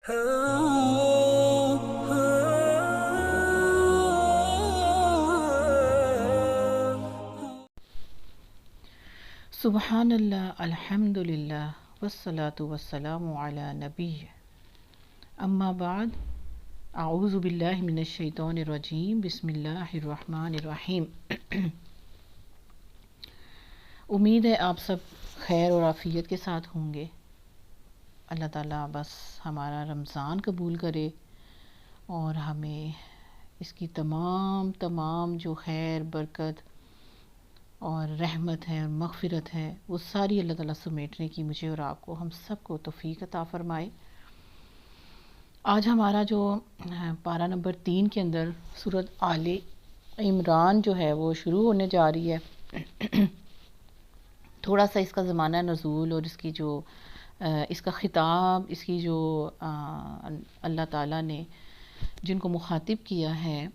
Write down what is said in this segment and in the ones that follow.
سبحان اللہ، الحمد للہ، والصلاة والسلام علی نبی، اما بعد، اعوذ باللہ من الشیطان الرجیم، بسم اللہ الرحمن الرحیم۔ امید ہے آپ سب خیر اور عافیت کے ساتھ ہوں گے۔ اللہ تعالیٰ بس ہمارا رمضان قبول کرے اور ہمیں اس کی تمام جو خیر، برکت اور رحمت ہے اور مغفرت ہے، وہ ساری اللہ تعالیٰ سمیٹنے کی مجھے اور آپ کو، ہم سب کو توفیق عطا فرمائے۔ آج ہمارا جو پارہ نمبر 3 کے اندر سورۃ آل عمران جو ہے وہ شروع ہونے جا رہی ہے۔ تھوڑا سا اس کا زمانہ نزول اور اس کی جو اس کا خطاب، اس کی جو اللہ تعالیٰ نے جن کو مخاطب کیا ہے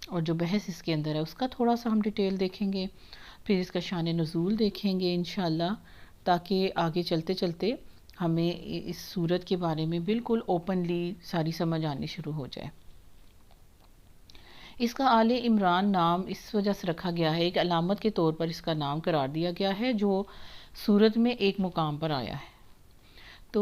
اور جو بحث اس کے اندر ہے، اس کا تھوڑا سا ہم ڈیٹیل دیکھیں گے، پھر اس کا شان نزول دیکھیں گے انشاءاللہ، تاکہ آگے چلتے چلتے ہمیں اس سورت کے بارے میں بالکل اوپنلی ساری سمجھ آنی شروع ہو جائے۔ اس کا آل عمران نام اس وجہ سے رکھا گیا ہے، ایک علامت کے طور پر اس کا نام قرار دیا گیا ہے جو سورت میں ایک مقام پر آیا ہے۔ تو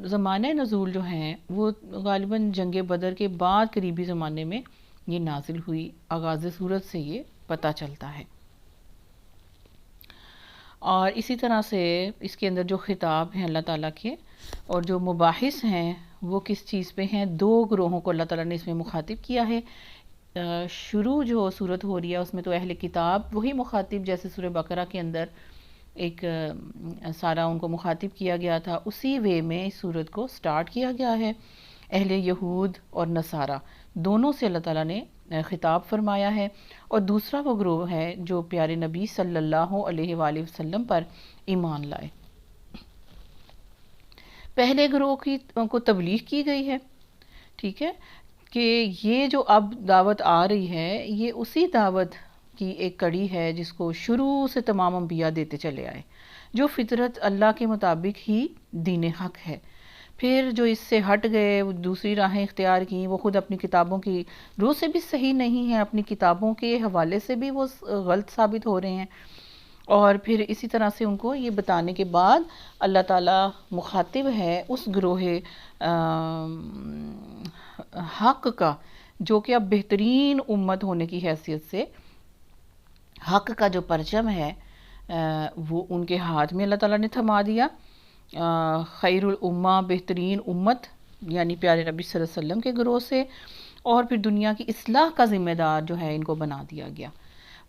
زمانہ نزول جو ہیں وہ غالباً جنگ بدر کے بعد قریبی زمانے میں یہ نازل ہوئی، آغاز سورت سے یہ پتہ چلتا ہے۔ اور اسی طرح سے اس کے اندر جو خطاب ہیں اللہ تعالیٰ کے اور جو مباحث ہیں وہ کس چیز پہ ہیں، 2 گروہوں کو اللہ تعالیٰ نے اس میں مخاطب کیا ہے۔ شروع جو صورت ہو رہی ہے اس میں تو اہل کتاب وہی مخاطب جیسے سورہ بقرہ کے اندر ایک سارا ان کو مخاطب کیا گیا تھا، اسی وے میں اس صورت کو سٹارٹ کیا گیا ہے۔ اہل یہود اور نصارہ دونوں سے اللہ تعالیٰ نے خطاب فرمایا ہے، اور دوسرا وہ گروہ ہے جو پیارے نبی صلی اللہ علیہ وآلہ وسلم پر ایمان لائے۔ پہلے گروہ کو تبلیغ کی گئی ہے، ٹھیک ہے، کہ یہ جو اب دعوت آ رہی ہے یہ اسی دعوت کی ایک کڑی ہے جس کو شروع سے تمام انبیاء دیتے چلے آئے، جو فطرت اللہ کے مطابق ہی دین حق ہے۔ پھر جو اس سے ہٹ گئے، دوسری راہیں اختیار کی، وہ خود اپنی کتابوں کی روح سے بھی صحیح نہیں ہیں، اپنی کتابوں کے حوالے سے بھی وہ غلط ثابت ہو رہے ہیں، اور پھر اسی طرح سے ان کو یہ بتانے کے بعد اللہ تعالیٰ مخاطب ہے اس گروہ حق کا، جو کہ اب بہترین امت ہونے کی حیثیت سے حق کا جو پرچم ہے وہ ان کے ہاتھ میں اللہ تعالیٰ نے تھما دیا۔ خیر الامہ، بہترین امت، یعنی پیارے نبی صلی اللہ علیہ وسلم کے گروہ سے، اور پھر دنیا کی اصلاح کا ذمہ دار جو ہے ان کو بنا دیا گیا۔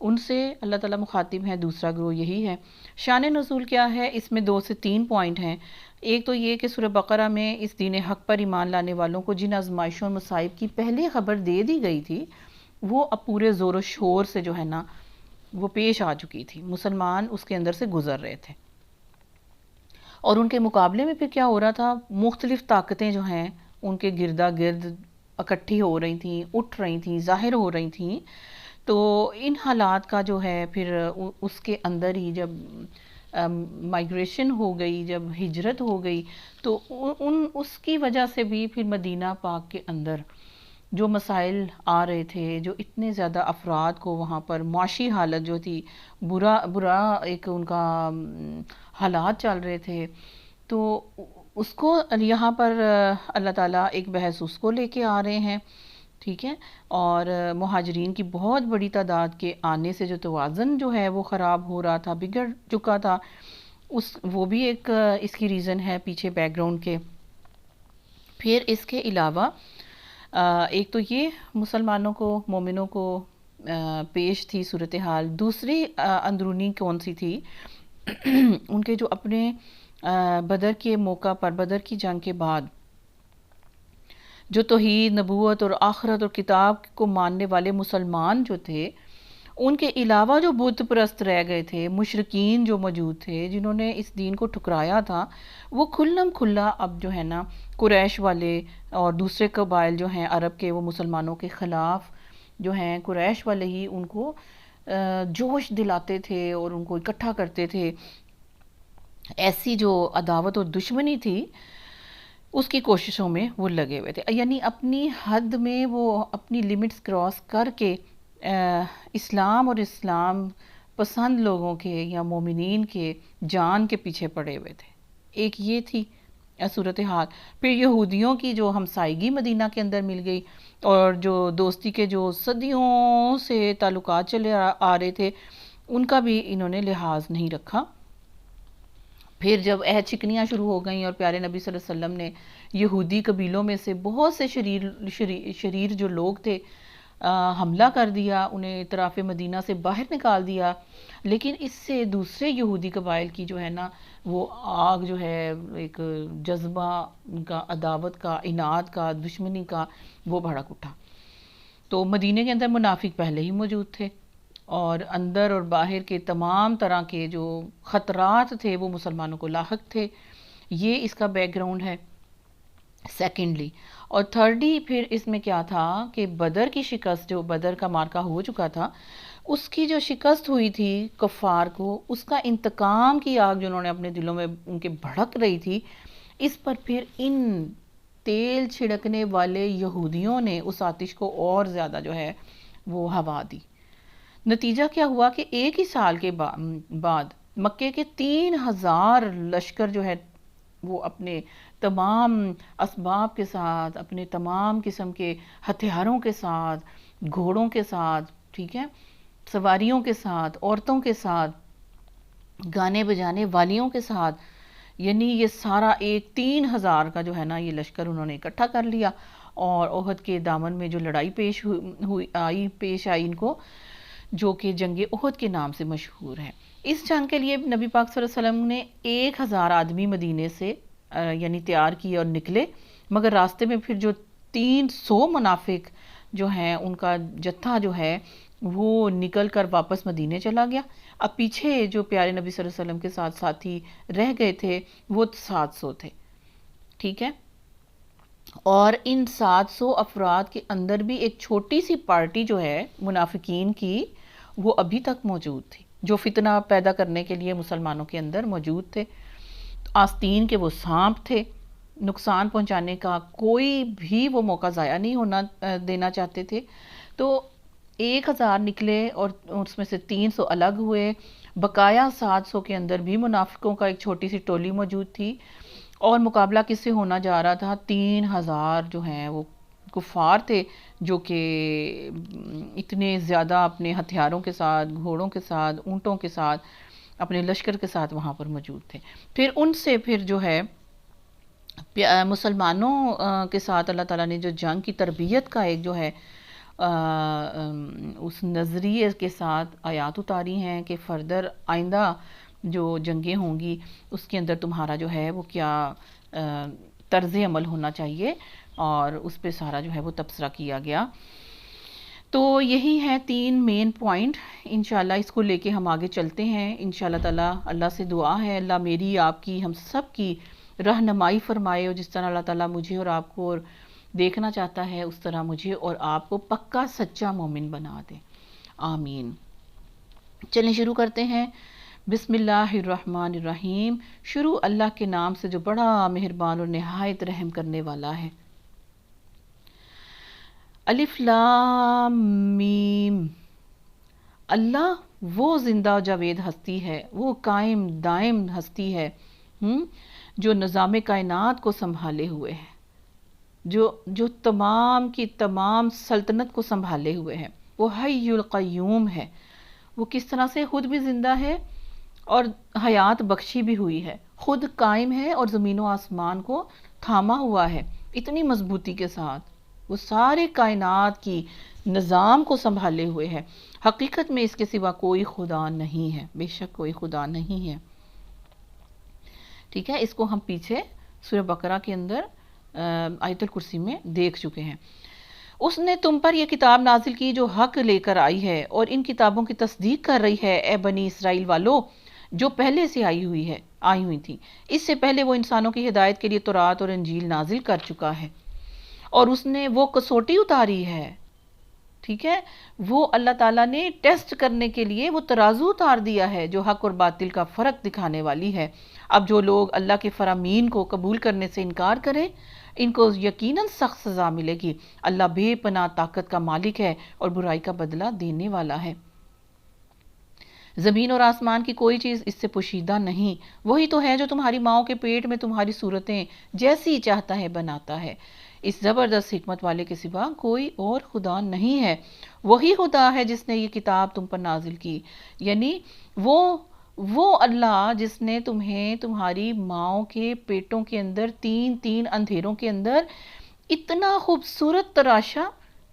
ان سے اللہ تعالیٰ مخاطب ہیں، دوسرا گروہ یہی ہے۔ شان نزول کیا ہے، اس میں 2 سے 3 پوائنٹ ہیں۔ ایک تو یہ کہ سورہ بقرہ میں اس دین حق پر ایمان لانے والوں کو جن آزمائشوں اور مصائب کی پہلے خبر دے دی گئی تھی، وہ اب پورے زور و شور سے جو ہے نا وہ پیش آ چکی تھی، مسلمان اس کے اندر سے گزر رہے تھے، اور ان کے مقابلے میں پھر کیا ہو رہا تھا، مختلف طاقتیں جو ہیں ان کے گردا گرد اکٹھی ہو رہی تھیں، اٹھ رہی تھیں، ظاہر ہو رہی تھیں۔ تو ان حالات کا جو ہے پھر اس کے اندر ہی جب مائگریشن ہو گئی، جب ہجرت ہو گئی، تو اس کی وجہ سے بھی پھر مدینہ پاک کے اندر جو مسائل آ رہے تھے، جو اتنے زیادہ افراد کو وہاں پر معاشی حالت جو تھی، برا ایک ان کا حالات چل رہے تھے، تو اس کو یہاں پر اللہ تعالیٰ ایک بحث اس کو لے کے آ رہے ہیں، ٹھیک ہے، اور مہاجرین کی بہت بڑی تعداد کے آنے سے جو توازن جو ہے وہ خراب ہو رہا تھا، بگڑ چکا تھا، وہ بھی ایک اس کی ریزن ہے پیچھے بیک گراؤنڈ کے۔ پھر اس کے علاوہ ایک تو یہ مسلمانوں کو، مومنوں کو پیش تھی صورتحال، دوسری اندرونی کون سی تھی، ان کے جو اپنے بدر کے موقع پر، بدر کی جنگ کے بعد جو توحید، نبوت اور آخرت اور کتاب کو ماننے والے مسلمان جو تھے، ان کے علاوہ جو بت پرست رہ گئے تھے، مشرکین جو موجود تھے جنہوں نے اس دین کو ٹھکرایا تھا، وہ کھلم کھلا اب جو ہے نا قریش والے اور دوسرے قبائل جو ہیں عرب کے، وہ مسلمانوں کے خلاف جو ہیں، قریش والے ہی ان کو جوش دلاتے تھے اور ان کو اکٹھا کرتے تھے۔ ایسی جو عداوت اور دشمنی تھی اس کی کوششوں میں وہ لگے ہوئے تھے، یعنی اپنی حد میں وہ اپنی لمٹس کراس کر کے اسلام اور اسلام پسند لوگوں کے یا مومنین کے جان کے پیچھے پڑے ہوئے تھے۔ ایک یہ تھی صورتحال۔ پھر یہودیوں کی جو ہمسائیگی مدینہ کے اندر مل گئی، اور جو دوستی کے جو صدیوں سے تعلقات چلے آ رہے تھے ان کا بھی انہوں نے لحاظ نہیں رکھا۔ پھر جب عہد شکنیاں شروع ہو گئیں اور پیارے نبی صلی اللہ علیہ وسلم نے یہودی قبیلوں میں سے بہت سے شریر جو لوگ تھے حملہ کر دیا، انہیں اطراف مدینہ سے باہر نکال دیا، لیکن اس سے دوسرے یہودی قبائل کی جو ہے نا وہ آگ جو ہے ایک جذبہ کا، عداوت کا، عناد کا، دشمنی کا، وہ بھڑک اٹھا۔ تو مدینے کے اندر منافق پہلے ہی موجود تھے، اور اندر اور باہر کے تمام طرح کے جو خطرات تھے وہ مسلمانوں کو لاحق تھے۔ یہ اس کا بیک گراؤنڈ ہے سیکنڈلی۔ اور تھرڈلی پھر اس میں کیا تھا کہ بدر کی شکست، جو بدر کا مارکہ ہو چکا تھا، اس کی جو شکست ہوئی تھی کفار کو، اس کا انتقام کی آگ جو انہوں نے اپنے دلوں میں ان کے بھڑک رہی تھی، اس پر پھر ان تیل چھڑکنے والے یہودیوں نے اس آتش کو اور زیادہ جو ہے وہ ہوا دی۔ نتیجہ کیا ہوا کہ ایک ہی سال کے بعد مکے کے 3000 لشکر جو ہے وہ اپنے تمام اسباب کے ساتھ، اپنے تمام قسم کے ہتھیاروں کے ساتھ، گھوڑوں کے ساتھ، ٹھیک ہے، سواریوں کے ساتھ، عورتوں کے ساتھ، گانے بجانے والیوں کے ساتھ، یعنی یہ سارا ایک 3000 کا جو ہے نا یہ لشکر انہوں نے اکٹھا کر لیا، اور احد کے دامن میں جو لڑائی پیش آئی ان کو، جو کہ جنگ احد کے نام سے مشہور ہے۔ اس جنگ کے لیے نبی پاک صلی اللہ علیہ وسلم نے 1000 آدمی مدینے سے یعنی تیار کیے اور نکلے، مگر راستے میں پھر جو 300 منافق جو ہیں ان کا جتھا جو ہے وہ نکل کر واپس مدینے چلا گیا۔ اب پیچھے جو پیارے نبی صلی اللہ علیہ وسلم کے ساتھ ساتھی رہ گئے تھے وہ 700 تھے، ٹھیک ہے، اور ان 700 افراد کے اندر بھی ایک چھوٹی سی پارٹی جو ہے منافقین کی وہ ابھی تک موجود تھی، جو فتنہ پیدا کرنے کے لیے مسلمانوں کے اندر موجود تھے۔ آستین کے وہ سانپ تھے، نقصان پہنچانے کا کوئی بھی وہ موقع ضائع نہیں ہونا دینا چاہتے تھے۔ تو 1000 نکلے اور اس میں سے 300 الگ ہوئے، بقایا 700 کے اندر بھی منافقوں کا ایک چھوٹی سی ٹولی موجود تھی، اور مقابلہ کس سے ہونا جا رہا تھا؟ 3000 جو ہیں وہ کفار تھے، جو کہ اتنے زیادہ اپنے ہتھیاروں کے ساتھ، گھوڑوں کے ساتھ، اونٹوں کے ساتھ، اپنے لشکر کے ساتھ وہاں پر موجود تھے۔ پھر ان سے پھر جو ہے مسلمانوں کے ساتھ اللہ تعالیٰ نے جو جنگ کی تربیت کا ایک جو ہے اس نظریے کے ساتھ آیات اتاری ہیں کہ فردر آئندہ جو جنگیں ہوں گی اس کے اندر تمہارا جو ہے وہ کیا طرز عمل ہونا چاہیے، اور اس پہ سارا جو ہے وہ تبصرہ کیا گیا۔ تو یہی ہے 3 مین پوائنٹ، انشاءاللہ اس کو لے کے ہم آگے چلتے ہیں انشاءاللہ تعالیٰ۔ اللہ سے دعا ہے اللہ میری، آپ کی، ہم سب کی رہنمائی فرمائے، اور جس طرح اللہ تعالیٰ مجھے اور آپ کو دیکھنا چاہتا ہے اس طرح مجھے اور آپ کو پکا سچا مومن بنا دے، آمین۔ چلیں شروع کرتے ہیں۔ بسم اللہ الرحمن الرحیم۔ شروع اللہ کے نام سے جو بڑا مہربان اور نہایت رحم کرنے والا ہے۔ الف لام میم۔ اللہ وہ زندہ و جاوید ہستی ہے، وہ قائم دائم ہستی ہے جو نظام کائنات کو سنبھالے ہوئے ہے، جو تمام کی تمام سلطنت کو سنبھالے ہوئے ہے۔ وہ حی القیوم ہے، وہ کس طرح سے خود بھی زندہ ہے اور حیات بخشی بھی ہوئی ہے، خود قائم ہے اور زمین و آسمان کو تھاما ہوا ہے اتنی مضبوطی کے ساتھ، وہ سارے کائنات کی نظام کو سنبھالے ہوئے ہے۔ حقیقت میں اس کے سوا کوئی خدا نہیں ہے، بے شک کوئی خدا نہیں ہے، ٹھیک ہے۔ اس کو ہم پیچھے سورہ بقرہ کے اندر آیت الکرسی میں دیکھ چکے ہیں۔ اس نے تم پر یہ کتاب نازل کی جو حق لے کر آئی ہے، اور ان کتابوں کی تصدیق کر رہی ہے، اے بنی اسرائیل والو، جو پہلے سے آئی ہوئی تھی۔ اس سے پہلے وہ انسانوں کی ہدایت کے لیے تورات اور انجیل نازل کر چکا ہے، اور اس نے وہ کسوٹی اتاری ہے ٹھیک ہے، وہ اللہ تعالیٰ نے ٹیسٹ کرنے کے لیے وہ ترازو اتار دیا ہے جو حق اور باطل کا فرق دکھانے والی ہے۔ اب جو لوگ اللہ کے فرامین کو قبول کرنے سے انکار کریں، ان کو یقیناً سخت سزا ملے گی۔ اللہ بے پناہ طاقت کا مالک ہے اور برائی کا بدلہ دینے والا ہے۔ زمین اور آسمان کی کوئی چیز اس سے پوشیدہ نہیں، وہی تو ہے جو تمہاری ماؤں کے پیٹ میں تمہاری صورتیں جیسی چاہتا ہے بناتا ہے۔ اس زبردست حکمت والے کے سوا کوئی اور خدا نہیں ہے۔ وہی خدا ہے جس نے یہ کتاب تم پر نازل کی، یعنی وہ اللہ جس نے تمہیں تمہاری ماؤں کے پیٹوں کے اندر تین اندھیروں کے اندر اتنا خوبصورت تراشا،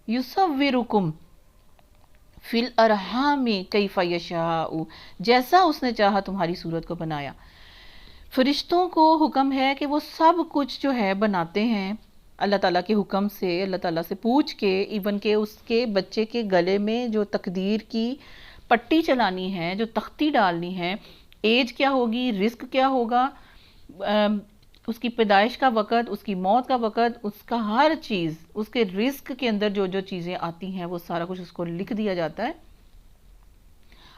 یصورکم فی الارحام کیف یشاء، جیسا اس نے چاہا تمہاری صورت کو بنایا۔ فرشتوں کو حکم ہے کہ وہ سب کچھ جو ہے بناتے ہیں اللہ تعالیٰ کے حکم سے، اللہ تعالیٰ سے پوچھ کے، ایون کہ اس کے بچے کے گلے میں جو تقدیر کی پٹی چلانی ہے، جو تختی ڈالنی ہے، ایج کیا ہوگی، رزق کیا ہوگا، اس کی پیدائش کا وقت، اس کی موت کا وقت، اس کا ہر چیز، اس کے رزق کے اندر جو جو چیزیں آتی ہیں وہ سارا کچھ اس کو لکھ دیا جاتا ہے،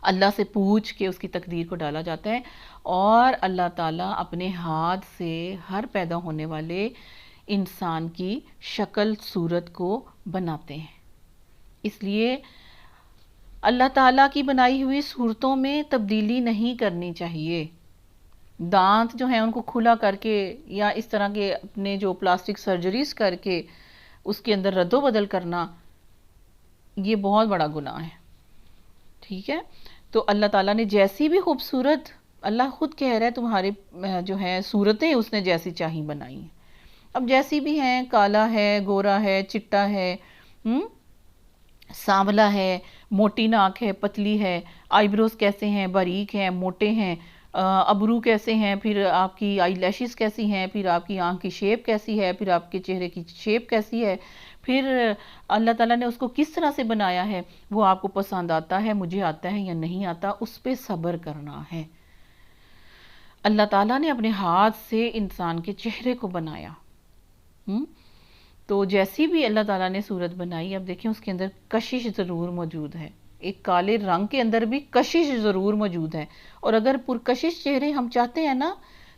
اللہ سے پوچھ کے اس کی تقدیر کو ڈالا جاتا ہے، اور اللہ تعالیٰ اپنے ہاتھ سے ہر پیدا ہونے والے انسان کی شکل صورت کو بناتے ہیں۔ اس لیے اللہ تعالیٰ کی بنائی ہوئی صورتوں میں تبدیلی نہیں کرنی چاہیے۔ دانت جو ہیں ان کو کھلا کر کے یا اس طرح کے اپنے جو پلاسٹک سرجریز کر کے اس کے اندر رد و بدل کرنا، یہ بہت بڑا گناہ ہے۔ ٹھیک ہے، تو اللہ تعالیٰ نے جیسی بھی خوبصورت، اللہ خود کہہ رہا ہے تمہارے جو ہے صورتیں اس نے جیسی چاہی بنائی ہیں، اب جیسی بھی ہیں، کالا ہے، گورا ہے، چٹا ہے، سانولا ہے، موٹی ناک ہے، پتلی ہے، آئی بروز کیسے ہیں، باریک ہیں، موٹے ہیں، ابرو کیسے ہیں، پھر آپ کی آئی لیشز کیسی ہیں، پھر آپ کی آنکھ کی شیپ کیسی ہے، پھر آپ کے چہرے کی شیپ کیسی ہے، پھر اللہ تعالیٰ نے اس کو کس طرح سے بنایا ہے، وہ آپ کو پسند آتا ہے، مجھے آتا ہے یا نہیں آتا، اس پہ صبر کرنا ہے۔ اللہ تعالیٰ نے اپنے ہاتھ سے انسان کے چہرے کو بنایا، تو جیسی بھی اللہ تعالیٰ نے صورت بنائی، اب دیکھیں اس کے اندر کشش ضرور موجود ہے، ایک کالے رنگ کے اندر بھی کشش ضرور موجود ہے، اور اگر پرکشش چہرے ہم چاہتے ہیں نا،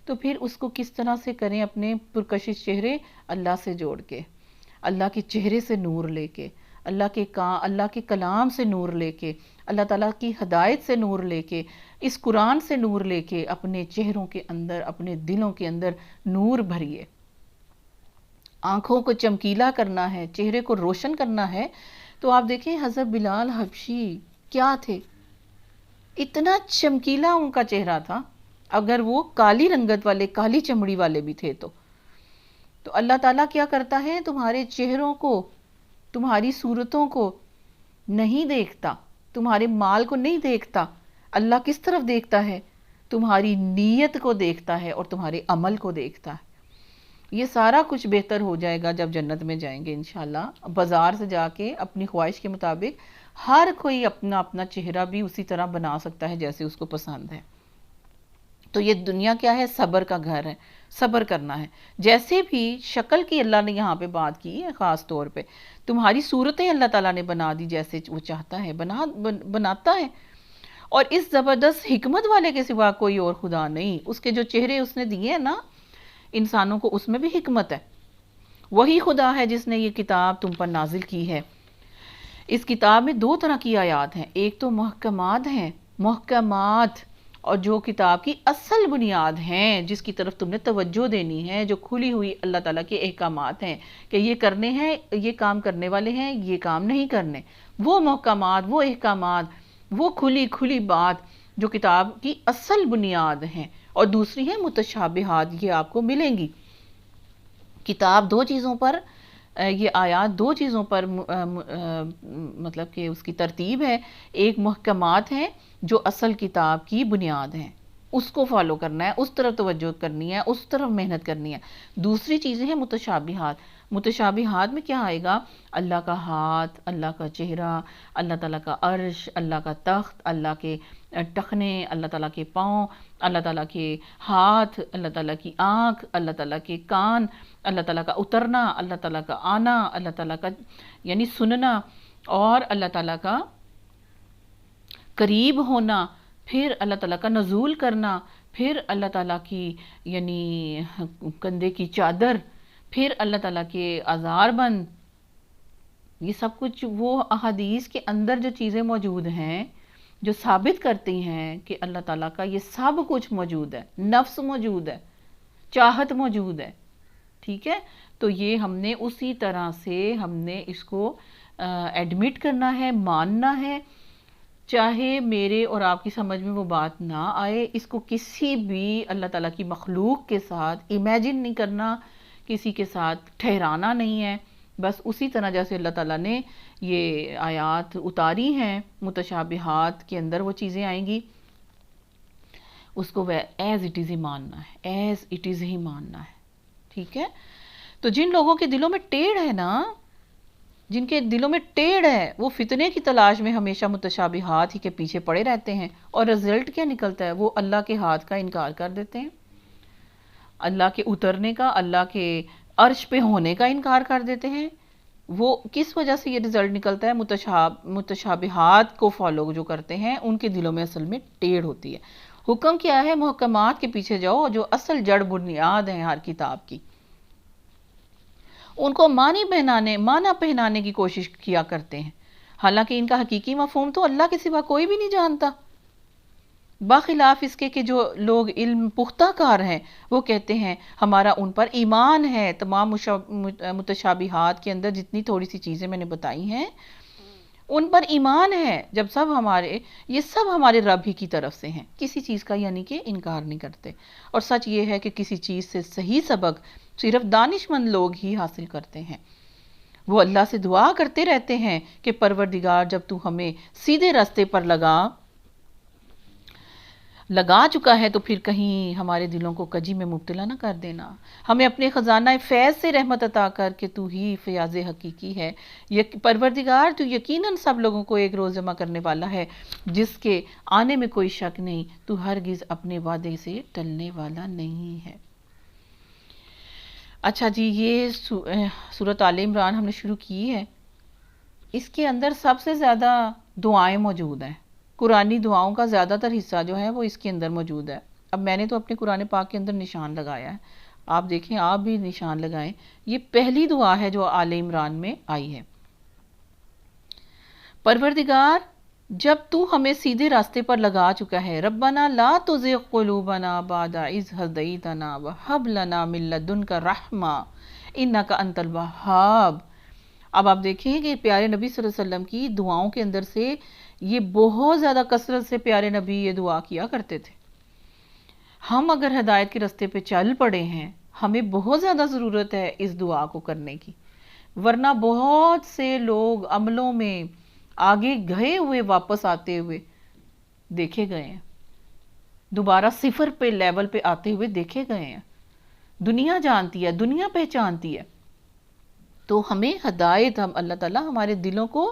تو پھر اس کو کس طرح سے کریں، اپنے پرکشش چہرے اللہ سے جوڑ کے، اللہ کے چہرے سے نور لے کے، اللہ کے کلام سے نور لے کے، اللہ تعالیٰ کی ہدایت سے نور لے کے، اس قرآن سے نور لے کے اپنے چہروں کے اندر، اپنے دلوں کے اندر نور بھریے۔ آنکھوں کو چمکیلا کرنا ہے، چہرے کو روشن کرنا ہے، تو آپ دیکھیں حضرت بلال حبشی کیا تھے، اتنا چمکیلا ان کا چہرہ تھا، اگر وہ کالی رنگت والے، کالی چمڑی والے بھی تھے تو اللہ تعالیٰ کیا کرتا ہے، تمہارے چہروں کو، تمہاری صورتوں کو نہیں دیکھتا، تمہارے مال کو نہیں دیکھتا، اللہ کس طرف دیکھتا ہے، تمہاری نیت کو دیکھتا ہے اور تمہارے عمل کو دیکھتا ہے۔ یہ سارا کچھ بہتر ہو جائے گا جب جنت میں جائیں گے انشاءاللہ۔ بازار سے جا کے اپنی خواہش کے مطابق ہر کوئی اپنا اپنا چہرہ بھی اسی طرح بنا سکتا ہے جیسے اس کو پسند ہے۔ تو یہ دنیا کیا ہے، صبر کا گھر ہے، صبر کرنا ہے۔ جیسے بھی شکل کی اللہ نے یہاں پہ بات کی ہے، خاص طور پہ تمہاری صورتیں اللہ تعالیٰ نے بنا دی جیسے وہ چاہتا ہے، بناتا ہے، اور اس زبردست حکمت والے کے سوا کوئی اور خدا نہیں۔ اس کے جو چہرے اس نے دیے ہیں نا انسانوں کو، اس میں بھی حکمت ہے۔ وہی خدا ہے جس نے یہ کتاب تم پر نازل کی ہے۔ اس کتاب میں دو طرح کی آیات ہیں، ایک تو محکمات ہیں، محکمات، اور جو کتاب کی اصل بنیاد ہیں، جس کی طرف تم نے توجہ دینی ہے، جو کھلی ہوئی اللہ تعالیٰ کے احکامات ہیں کہ یہ کرنے ہیں، یہ کام کرنے والے ہیں، یہ کام نہیں کرنے، وہ محکمات، وہ احکامات، وہ کھلی بات جو کتاب کی اصل بنیاد ہیں، اور دوسری ہیں متشابہات، یہ آپ کو ملیں گی۔ کتاب دو چیزوں پر، یہ آیات دو چیزوں پر مطلب کہ اس کی ترتیب ہے، ایک محکمات ہیں جو اصل کتاب کی بنیاد ہیں، اس کو فالو کرنا ہے، اس طرف توجہ کرنی ہے، اس طرف محنت کرنی ہے۔ دوسری چیزیں ہیں متشابہات۔ متشابہات میں کیا آئے گا، اللہ کا ہاتھ، اللہ کا چہرہ، اللہ تعالیٰ کا عرش، اللہ کا تخت، اللہ کے ٹخنے، اللہ تعالیٰ کے پاؤں، اللہ تعالیٰ کے ہاتھ، اللہ تعالیٰ کی آنکھ، اللہ تعالیٰ کے کان، اللہ تعالیٰ کا اترنا، اللہ تعالیٰ کا آنا، اللہ تعالیٰ کا یعنی سننا، اور اللہ تعالیٰ کا قریب ہونا، پھر اللہ تعالیٰ کا نزول کرنا، پھر اللہ تعالیٰ کی یعنی کندھے کی چادر، پھر اللہ تعالیٰ کے آزار بند، یہ سب کچھ وہ احادیث کے اندر جو چیزیں موجود ہیں جو ثابت کرتی ہیں کہ اللہ تعالیٰ کا یہ سب کچھ موجود ہے، نفس موجود ہے، چاہت موجود ہے، ٹھیک ہے؟ تو یہ ہم نے اسی طرح سے ہم نے اس کو ایڈمٹ کرنا ہے، ماننا ہے، چاہے میرے اور آپ کی سمجھ میں وہ بات نہ آئے، اس کو کسی بھی اللہ تعالیٰ کی مخلوق کے ساتھ امیجن نہیں کرنا، کسی کے ساتھ ٹھہرانا نہیں ہے، بس اسی طرح جیسے اللہ تعالیٰ نے یہ آیات اتاری ہیں متشابہات کے اندر وہ چیزیں آئیں گی، اس کو ایز اٹ از ہی ماننا ہے، ایز اٹ از ہی ماننا ہے، ٹھیک ہے؟ تو جن لوگوں کے دلوں میں ٹیڑھ ہے نا، جن کے دلوں میں ٹیڑھ ہے، وہ فتنے کی تلاش میں ہمیشہ متشابہات ہی کے پیچھے پڑے رہتے ہیں، اور رزلٹ کیا نکلتا ہے؟ وہ اللہ کے ہاتھ کا انکار کر دیتے ہیں، اللہ کے اترنے کا، اللہ کے عرش پہ ہونے کا انکار کر دیتے ہیں۔ وہ کس وجہ سے یہ رزلٹ نکلتا ہے؟ متشابہات کو فالو جو کرتے ہیں ان کے دلوں میں اصل میں ٹیڑھ ہوتی ہے۔ حکم کیا ہے؟ محکمات کے پیچھے جاؤ جو اصل جڑ بنیاد ہیں ہر کتاب کی، ان کو معنی پہنانے کی کوشش کیا کرتے ہیں، حالانکہ ان کا حقیقی مفہوم تو اللہ کے سوا کوئی بھی نہیں جانتا، بخلاف اس کے کہ جو لوگ علم پختہ کار ہیں وہ کہتے ہیں ہمارا ان پر ایمان ہے، تمام متشابہات کے اندر جتنی تھوڑی سی چیزیں میں نے بتائی ہیں ان پر ایمان ہے، جب یہ سب ہمارے رب ہی کی طرف سے ہیں، کسی چیز کا یعنی کہ انکار نہیں کرتے۔ اور سچ یہ ہے کہ کسی چیز سے صحیح سبق صرف دانش مند لوگ ہی حاصل کرتے ہیں۔ وہ اللہ سے دعا کرتے رہتے ہیں کہ پروردگار جب تو ہمیں سیدھے راستے پر لگا چکا ہے تو پھر کہیں ہمارے دلوں کو کجی میں مبتلا نہ کر دینا، ہمیں اپنے خزانہ فیض سے رحمت عطا کر کہ تو ہی فیاض حقیقی ہے۔ پروردگار تو یقیناً سب لوگوں کو ایک روز جمع کرنے والا ہے جس کے آنے میں کوئی شک نہیں، تو ہرگز اپنے وعدے سے ٹلنے والا نہیں ہے۔ اچھا جی، یہ سورۃ آل عمران ہم نے شروع کی ہے، اس کے اندر سب سے زیادہ دعائیں موجود ہیں، قرآنی دعاؤں کا زیادہ تر حصہ جو ہے وہ اس کے اندر موجود ہے۔ اب میں نے تو اپنے قرآن پاک کے اندر نشان لگایا ہے، آپ دیکھیں، آپ بھی نشان لگائیں۔ یہ پہلی دعا ہے جو آل عمران میں آئی ہے۔ پروردگار جب تو ہمیں سیدھے راستے پر لگا چکا ہے، ربنا لا تزغ قلوبنا بعد اذ ہدیتنا وہب لنا من لدنک رحمہ انک انت الوہاب۔ اب آپ دیکھیں کہ پیارے نبی صلی اللہ علیہ وسلم کی دعاؤں کے اندر سے یہ بہت زیادہ کثرت سے پیارے نبی یہ دعا کیا کرتے تھے۔ ہم اگر ہدایت کے راستے پہ چل پڑے ہیں، ہمیں بہت زیادہ ضرورت ہے اس دعا کو کرنے کی، ورنہ بہت سے لوگ عملوں میں آگے گئے ہوئے واپس آتے ہوئے دیکھے گئے ہیں، دوبارہ صفر پہ لیول پہ آتے ہوئے دیکھے گئے ہیں۔ دنیا جانتی ہے، دنیا پہچانتی ہے، تو ہمیں ہدایت، ہم اللہ تعالیٰ ہمارے دلوں کو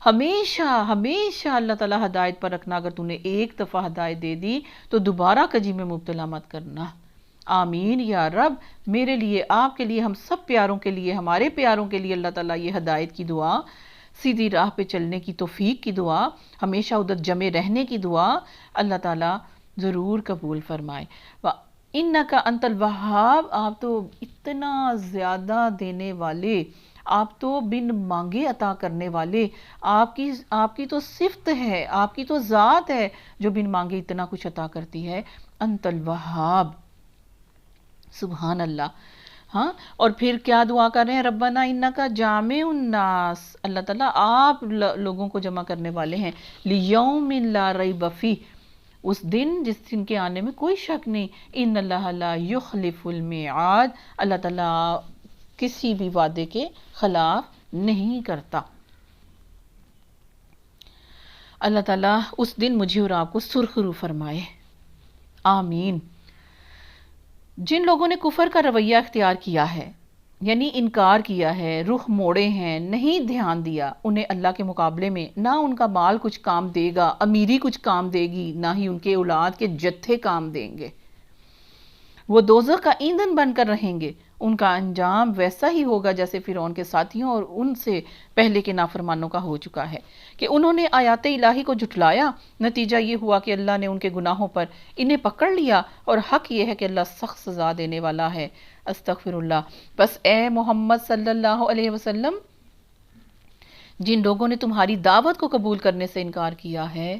ہمیشہ ہمیشہ اللہ تعالیٰ ہدایت پر رکھنا۔ اگر تو نے ایک دفعہ ہدایت دے دی تو دوبارہ کجی میں مبتلا مت کرنا۔ آمین یا رب، میرے لیے، آپ کے لیے، ہم سب پیاروں کے لیے، ہمارے پیاروں کے لیے اللہ تعالیٰ یہ ہدایت کی دعا، سیدھی راہ پہ چلنے کی توفیق کی دعا، ہمیشہ ادھر جمے رہنے کی دعا اللہ تعالیٰ ضرور قبول فرمائے۔ انک انت الوہاب، آپ تو اتنا زیادہ دینے والے، آپ تو بن مانگے عطا کرنے والے، آپ کی تو صفت ہے، آپ کی تو ذات ہے جو بن مانگے اتنا کچھ عطا کرتی ہے۔ انت الوہاب، سبحان اللہ۔ ہاں، اور پھر کیا دعا کر رہے ہیں؟ ربنا انکا جامع الناس، اللہ تعالیٰ آپ لوگوں کو جمع کرنے والے ہیں، لیوم لا ریب فیہ، اس دن جس دن کے آنے میں کوئی شک نہیں، ان اللہ لا یخلف المیعاد، اللہ تعالیٰ کسی بھی وعدے کے خلاف نہیں کرتا۔ اللہ تعالیٰ اس دن مجھے اور آپ کو سرخ رو فرمائے، آمین۔ جن لوگوں نے کفر کا رویہ اختیار کیا ہے، یعنی انکار کیا ہے، رخ موڑے ہیں، نہیں دھیان دیا، انہیں اللہ کے مقابلے میں نہ ان کا مال کچھ کام دے گا، امیری کچھ کام دے گی، نہ ہی ان کے اولاد کے جتھے کام دیں گے۔ وہ دوزخ کا ایندھن بن کر رہیں گے، ان کا انجام ویسا ہی ہوگا جیسے فرعون کے ساتھیوں اور ان سے پہلے کے نافرمانوں کا ہو چکا ہے کہ انہوں نے آیات الہی کو جھٹلایا، نتیجہ یہ ہوا کہ اللہ نے ان کے گناہوں پر انہیں پکڑ لیا، اور حق یہ ہے کہ اللہ سخت سزا دینے والا ہے۔ استغفر اللہ۔ بس اے محمد صلی اللہ علیہ وسلم، جن لوگوں نے تمہاری دعوت کو قبول کرنے سے انکار کیا ہے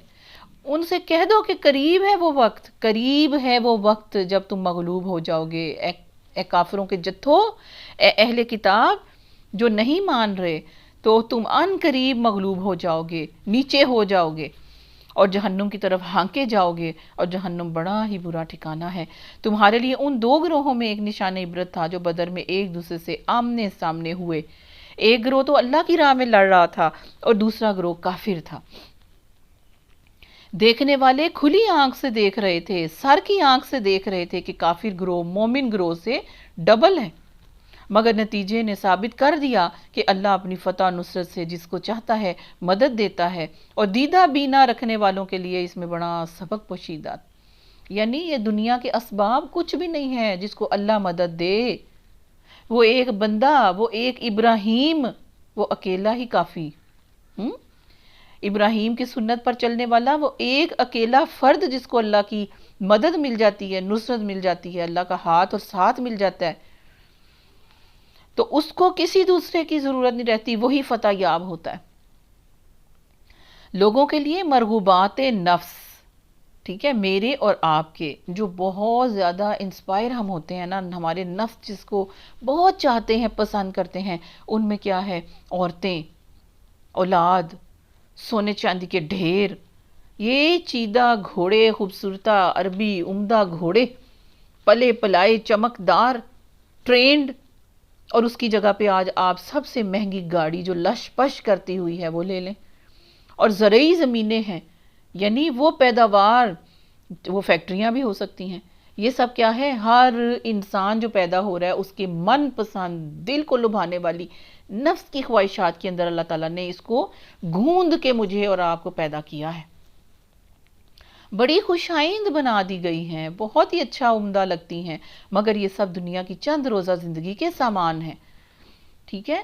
ان سے کہہ دو کہ قریب ہے وہ وقت، قریب ہے وہ وقت جب تم مغلوب ہو جاؤ گے۔ اے کافروں کے جتھو، اے اہل کتاب جو نہیں مان رہے، تو تم ان قریب مغلوب ہو جاؤ گے، نیچے ہو جاؤ گے اور جہنم کی طرف ہانکے جاؤ گے، اور جہنم بڑا ہی برا ٹھکانہ ہے۔ تمہارے لیے ان دو گروہوں میں ایک نشان عبرت تھا جو بدر میں ایک دوسرے سے آمنے سامنے ہوئے۔ ایک گروہ تو اللہ کی راہ میں لڑ رہا تھا اور دوسرا گروہ کافر تھا۔ دیکھنے والے کھلی آنکھ سے دیکھ رہے تھے، سر کی آنکھ سے دیکھ رہے تھے کہ کافر گروہ مومن گروہ سے ڈبل ہے، مگر نتیجے نے ثابت کر دیا کہ اللہ اپنی فتح و نصرت سے جس کو چاہتا ہے مدد دیتا ہے، اور دیدہ بینا رکھنے والوں کے لیے اس میں بڑا سبق پوشیدہ، یعنی یہ دنیا کے اسباب کچھ بھی نہیں ہے جس کو اللہ مدد دے۔ وہ ایک بندہ، وہ ایک ابراہیم، وہ اکیلا ہی کافی۔ ابراہیم کی سنت پر چلنے والا وہ ایک اکیلا فرد جس کو اللہ کی مدد مل جاتی ہے، نصرت مل جاتی ہے، اللہ کا ہاتھ اور ساتھ مل جاتا ہے، تو اس کو کسی دوسرے کی ضرورت نہیں رہتی، وہی فتح یاب ہوتا ہے۔ لوگوں کے لیے مرغوبات نفس، ٹھیک ہے، میرے اور آپ کے جو بہت زیادہ انسپائر ہم ہوتے ہیں نا، ہمارے نفس جس کو بہت چاہتے ہیں، پسند کرتے ہیں، ان میں کیا ہے؟ عورتیں، اولاد، سونے چاندی کے ڈھیر، یہ چیدہ گھوڑے، خوبصورتہ عربی عمدہ گھوڑے، پلے پلائے چمکدار ٹرینڈ، اور اس کی جگہ پہ آج آپ سب سے مہنگی گاڑی جو لش پش کرتی ہوئی ہے وہ لے لیں، اور زرعی زمینیں ہیں، یعنی وہ پیداوار، وہ فیکٹریاں بھی ہو سکتی ہیں، یہ سب کیا ہے؟ ہر انسان جو پیدا ہو رہا ہے اس کے من پسند، دل کو لبھانے والی نفس کی خواہشات کے اندر اللہ تعالیٰ نے اس کو گوند کے مجھے اور آپ کو پیدا کیا ہے، بڑی خوش آئند بنا دی گئی ہیں، بہت ہی اچھا عمدہ لگتی ہیں، مگر یہ سب دنیا کی چند روزہ زندگی کے سامان ہیں، ٹھیک ہے،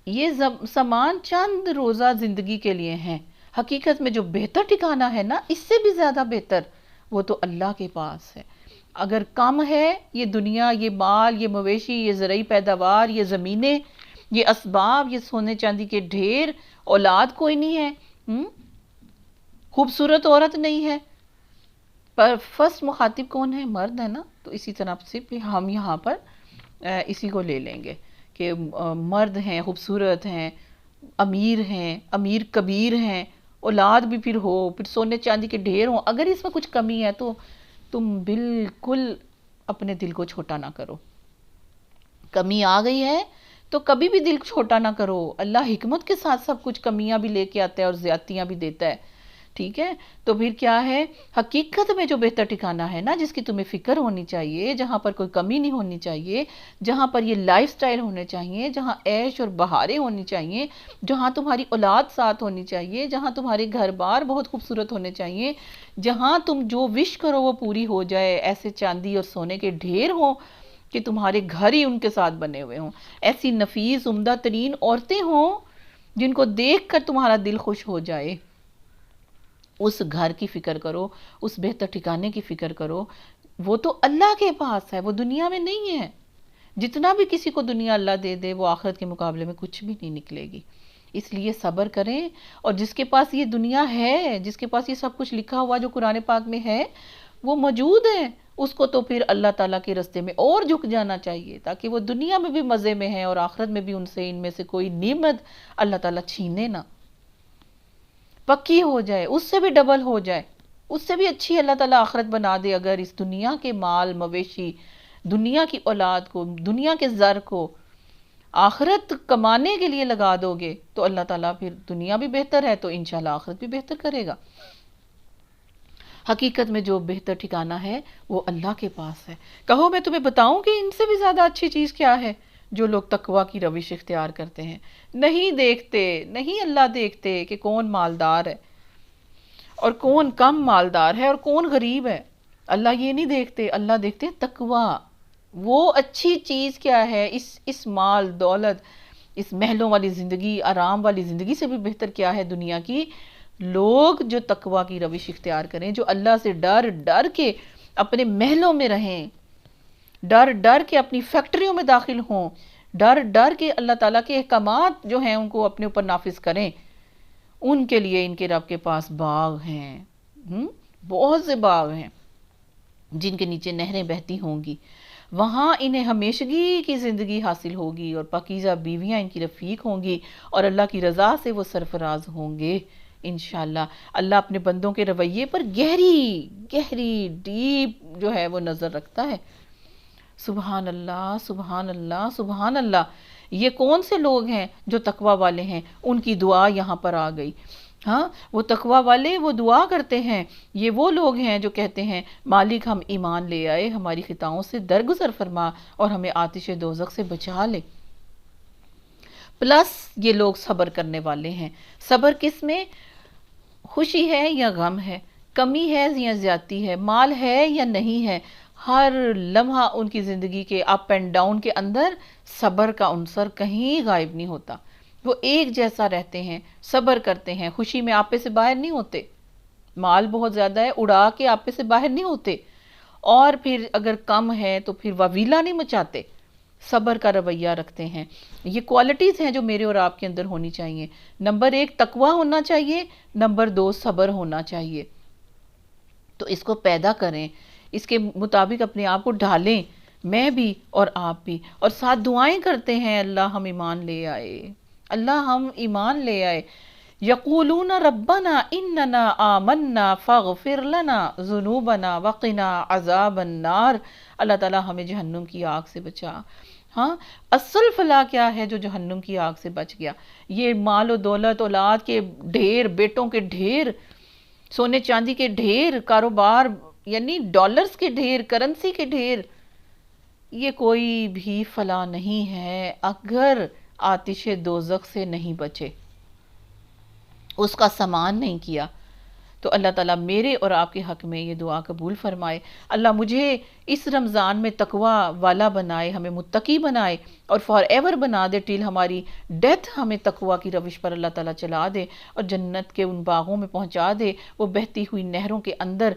یہ سامان چند روزہ زندگی کے لیے ہیں، حقیقت میں جو بہتر ٹھکانہ ہے نا، اس سے بھی زیادہ بہتر، وہ تو اللہ کے پاس ہے۔ اگر کم ہے یہ دنیا، یہ مال، یہ مویشی، یہ زرعی پیداوار، یہ زمینیں، یہ اسباب، یہ سونے چاندی کے ڈھیر، اولاد کوئی نہیں ہے، خوبصورت عورت نہیں ہے، پر فرسٹ مخاطب کون ہے؟ مرد ہے نا، تو اسی طرح سے ہم یہاں پر اسی کو لے لیں گے کہ مرد ہیں، خوبصورت ہیں، امیر کبیر ہیں، اولاد بھی پھر ہو، پھر سونے چاندی کے ڈھیر ہوں، اگر اس میں کچھ کمی ہے تو تم بالکل اپنے دل کو چھوٹا نہ کرو، کمی آ گئی ہے تو کبھی بھی دل چھوٹا نہ کرو، اللہ حکمت کے ساتھ سب کچھ کمیاں بھی لے کے آتا ہے اور زیادتیاں بھی دیتا ہے، ٹھیک ہے، تو پھر کیا ہے؟ حقیقت میں جو بہتر ٹھکانہ ہے نا، جس کی تمہیں فکر ہونی چاہیے، جہاں پر کوئی کمی نہیں ہونی چاہیے، جہاں پر یہ لائف سٹائل ہونے چاہیے، جہاں عیش اور بہاریں ہونی چاہیے، جہاں تمہاری اولاد ساتھ ہونی چاہیے، جہاں تمہارے گھر بار بہت خوبصورت ہونے چاہیے، جہاں تم جو وش کرو وہ پوری ہو جائے، ایسے چاندی اور سونے کے ڈھیر ہوں کہ تمہارے گھر ہی ان کے ساتھ بنے ہوئے ہوں، ایسی نفیس عمدہ ترین عورتیں ہوں جن کو دیکھ کر تمہارا دل خوش ہو جائے، اس گھر کی فکر کرو، اس بہتر ٹھکانے کی فکر کرو، وہ تو اللہ کے پاس ہے، وہ دنیا میں نہیں ہے، جتنا بھی کسی کو دنیا اللہ دے دے وہ آخرت کے مقابلے میں کچھ بھی نہیں نکلے گی، اس لیے صبر کریں، اور جس کے پاس یہ دنیا ہے، جس کے پاس یہ سب کچھ لکھا ہوا جو قرآن پاک میں ہے وہ موجود ہے، اس کو تو پھر اللہ تعالیٰ کے راستے میں اور جھک جانا چاہیے، تاکہ وہ دنیا میں بھی مزے میں ہے اور آخرت میں بھی ان میں سے کوئی نعمت اللہ تعالیٰ چھینے نہ، پکی ہو جائے، اس سے بھی ڈبل ہو جائے، اس سے بھی اچھی اللہ تعالیٰ آخرت بنا دے، اگر اس دنیا کے مال مویشی، دنیا کی اولاد کو، دنیا کے زر کو آخرت کمانے کے لیے لگا دو گے تو اللہ تعالیٰ پھر دنیا بھی بہتر ہے تو انشاءاللہ آخرت بھی بہتر کرے گا۔ حقیقت میں جو بہتر ٹھکانہ ہے وہ اللہ کے پاس ہے۔ کہو میں تمہیں بتاؤں کہ ان سے بھی زیادہ اچھی چیز کیا ہے؟ جو لوگ تقویٰ کی روش اختیار کرتے ہیں، نہیں دیکھتے، نہیں اللہ دیکھتے کہ کون مالدار ہے اور کون کم مالدار ہے اور کون غریب ہے، اللہ یہ نہیں دیکھتے، اللہ دیکھتے تقوی. وہ اچھی چیز کیا ہے، اس مال دولت، اس محلوں والی زندگی، آرام والی زندگی سے بھی بہتر کیا ہے دنیا کی؟ لوگ جو تقوی کی روش اختیار کریں، جو اللہ سے ڈر ڈر کے اپنے محلوں میں رہیں، ڈر ڈر کے اپنی فیکٹریوں میں داخل ہوں، ڈر ڈر کے اللہ تعالیٰ کے احکامات جو ہیں ان کو اپنے اوپر نافذ کریں. ان کے لیے ان کے رب کے پاس باغ ہیں، بہت سے باغ ہیں جن کے نیچے نہریں بہتی ہوں گی. وہاں انہیں ہمیشگی کی زندگی حاصل ہوگی اور پاکیزہ بیویاں ان کی رفیق ہوں گی اور اللہ کی رضا سے وہ سرفراز ہوں گے انشاءاللہ. اللہ اپنے بندوں کے رویے پر گہری گہری ڈیپ جو ہے وہ نظر رکھتا ہے. سبحان اللہ سبحان اللہ سبحان اللہ. یہ کون سے لوگ ہیں جو تقوی والے ہیں؟ ان کی دعا یہاں پر آ گئی. ہاں، وہ تقوی والے وہ دعا کرتے ہیں. یہ وہ لوگ ہیں جو کہتے ہیں مالک ہم ایمان لے آئے، ہماری خطاؤں سے درگزر فرما اور ہمیں آتش دوزخ سے بچا لے. پلس یہ لوگ صبر کرنے والے ہیں. صبر کس میں؟ خوشی ہے یا غم ہے، کمی ہے یا زیادتی ہے، مال ہے یا نہیں ہے، ہر لمحہ ان کی زندگی کے اپ اینڈ ڈاؤن کے اندر صبر کا عنصر کہیں غائب نہیں ہوتا. وہ ایک جیسا رہتے ہیں، صبر کرتے ہیں، خوشی میں آپے سے باہر نہیں ہوتے. مال بہت زیادہ ہے، اڑا کے آپے سے باہر نہیں ہوتے، اور پھر اگر کم ہے تو پھر واویلا نہیں مچاتے، صبر کا رویہ رکھتے ہیں. یہ کوالٹیز ہیں جو میرے اور آپ کے اندر ہونی چاہیے. نمبر 1 تقوی ہونا چاہیے، نمبر 2 صبر ہونا چاہیے. تو اس کو پیدا کریں، اس کے مطابق اپنے آپ کو ڈھالیں، میں بھی اور آپ بھی، اور ساتھ دعائیں کرتے ہیں اللہ ہم ایمان لے آئے، اللہ ہم ایمان لے آئے. یقولون ربنا اننا آمنا فاغفر لنا ذنوبنا وقنا عذاب النار. اللہ تعالی ہمیں جہنم کی آگ سے بچا. ہاں، اصل فلاح کیا ہے جو جہنم کی آگ سے بچ گیا؟ یہ مال و دولت، اولاد کے ڈھیر، بیٹوں کے ڈھیر، سونے چاندی کے ڈھیر، کاروبار یعنی ڈالرز کے ڈھیر، کرنسی کے ڈھیر، یہ کوئی بھی فلاح نہیں ہے اگر آتش دوزخ سے نہیں بچے، اس کا سامان نہیں کیا. تو اللہ تعالیٰ میرے اور آپ کے حق میں یہ دعا قبول فرمائے. اللہ مجھے اس رمضان میں تقوی والا بنائے، ہمیں متقی بنائے اور فار ایور بنا دے، ٹل ہماری ڈیتھ ہمیں تقوی کی روش پر اللہ تعالیٰ چلا دے اور جنت کے ان باغوں میں پہنچا دے، وہ بہتی ہوئی نہروں کے اندر،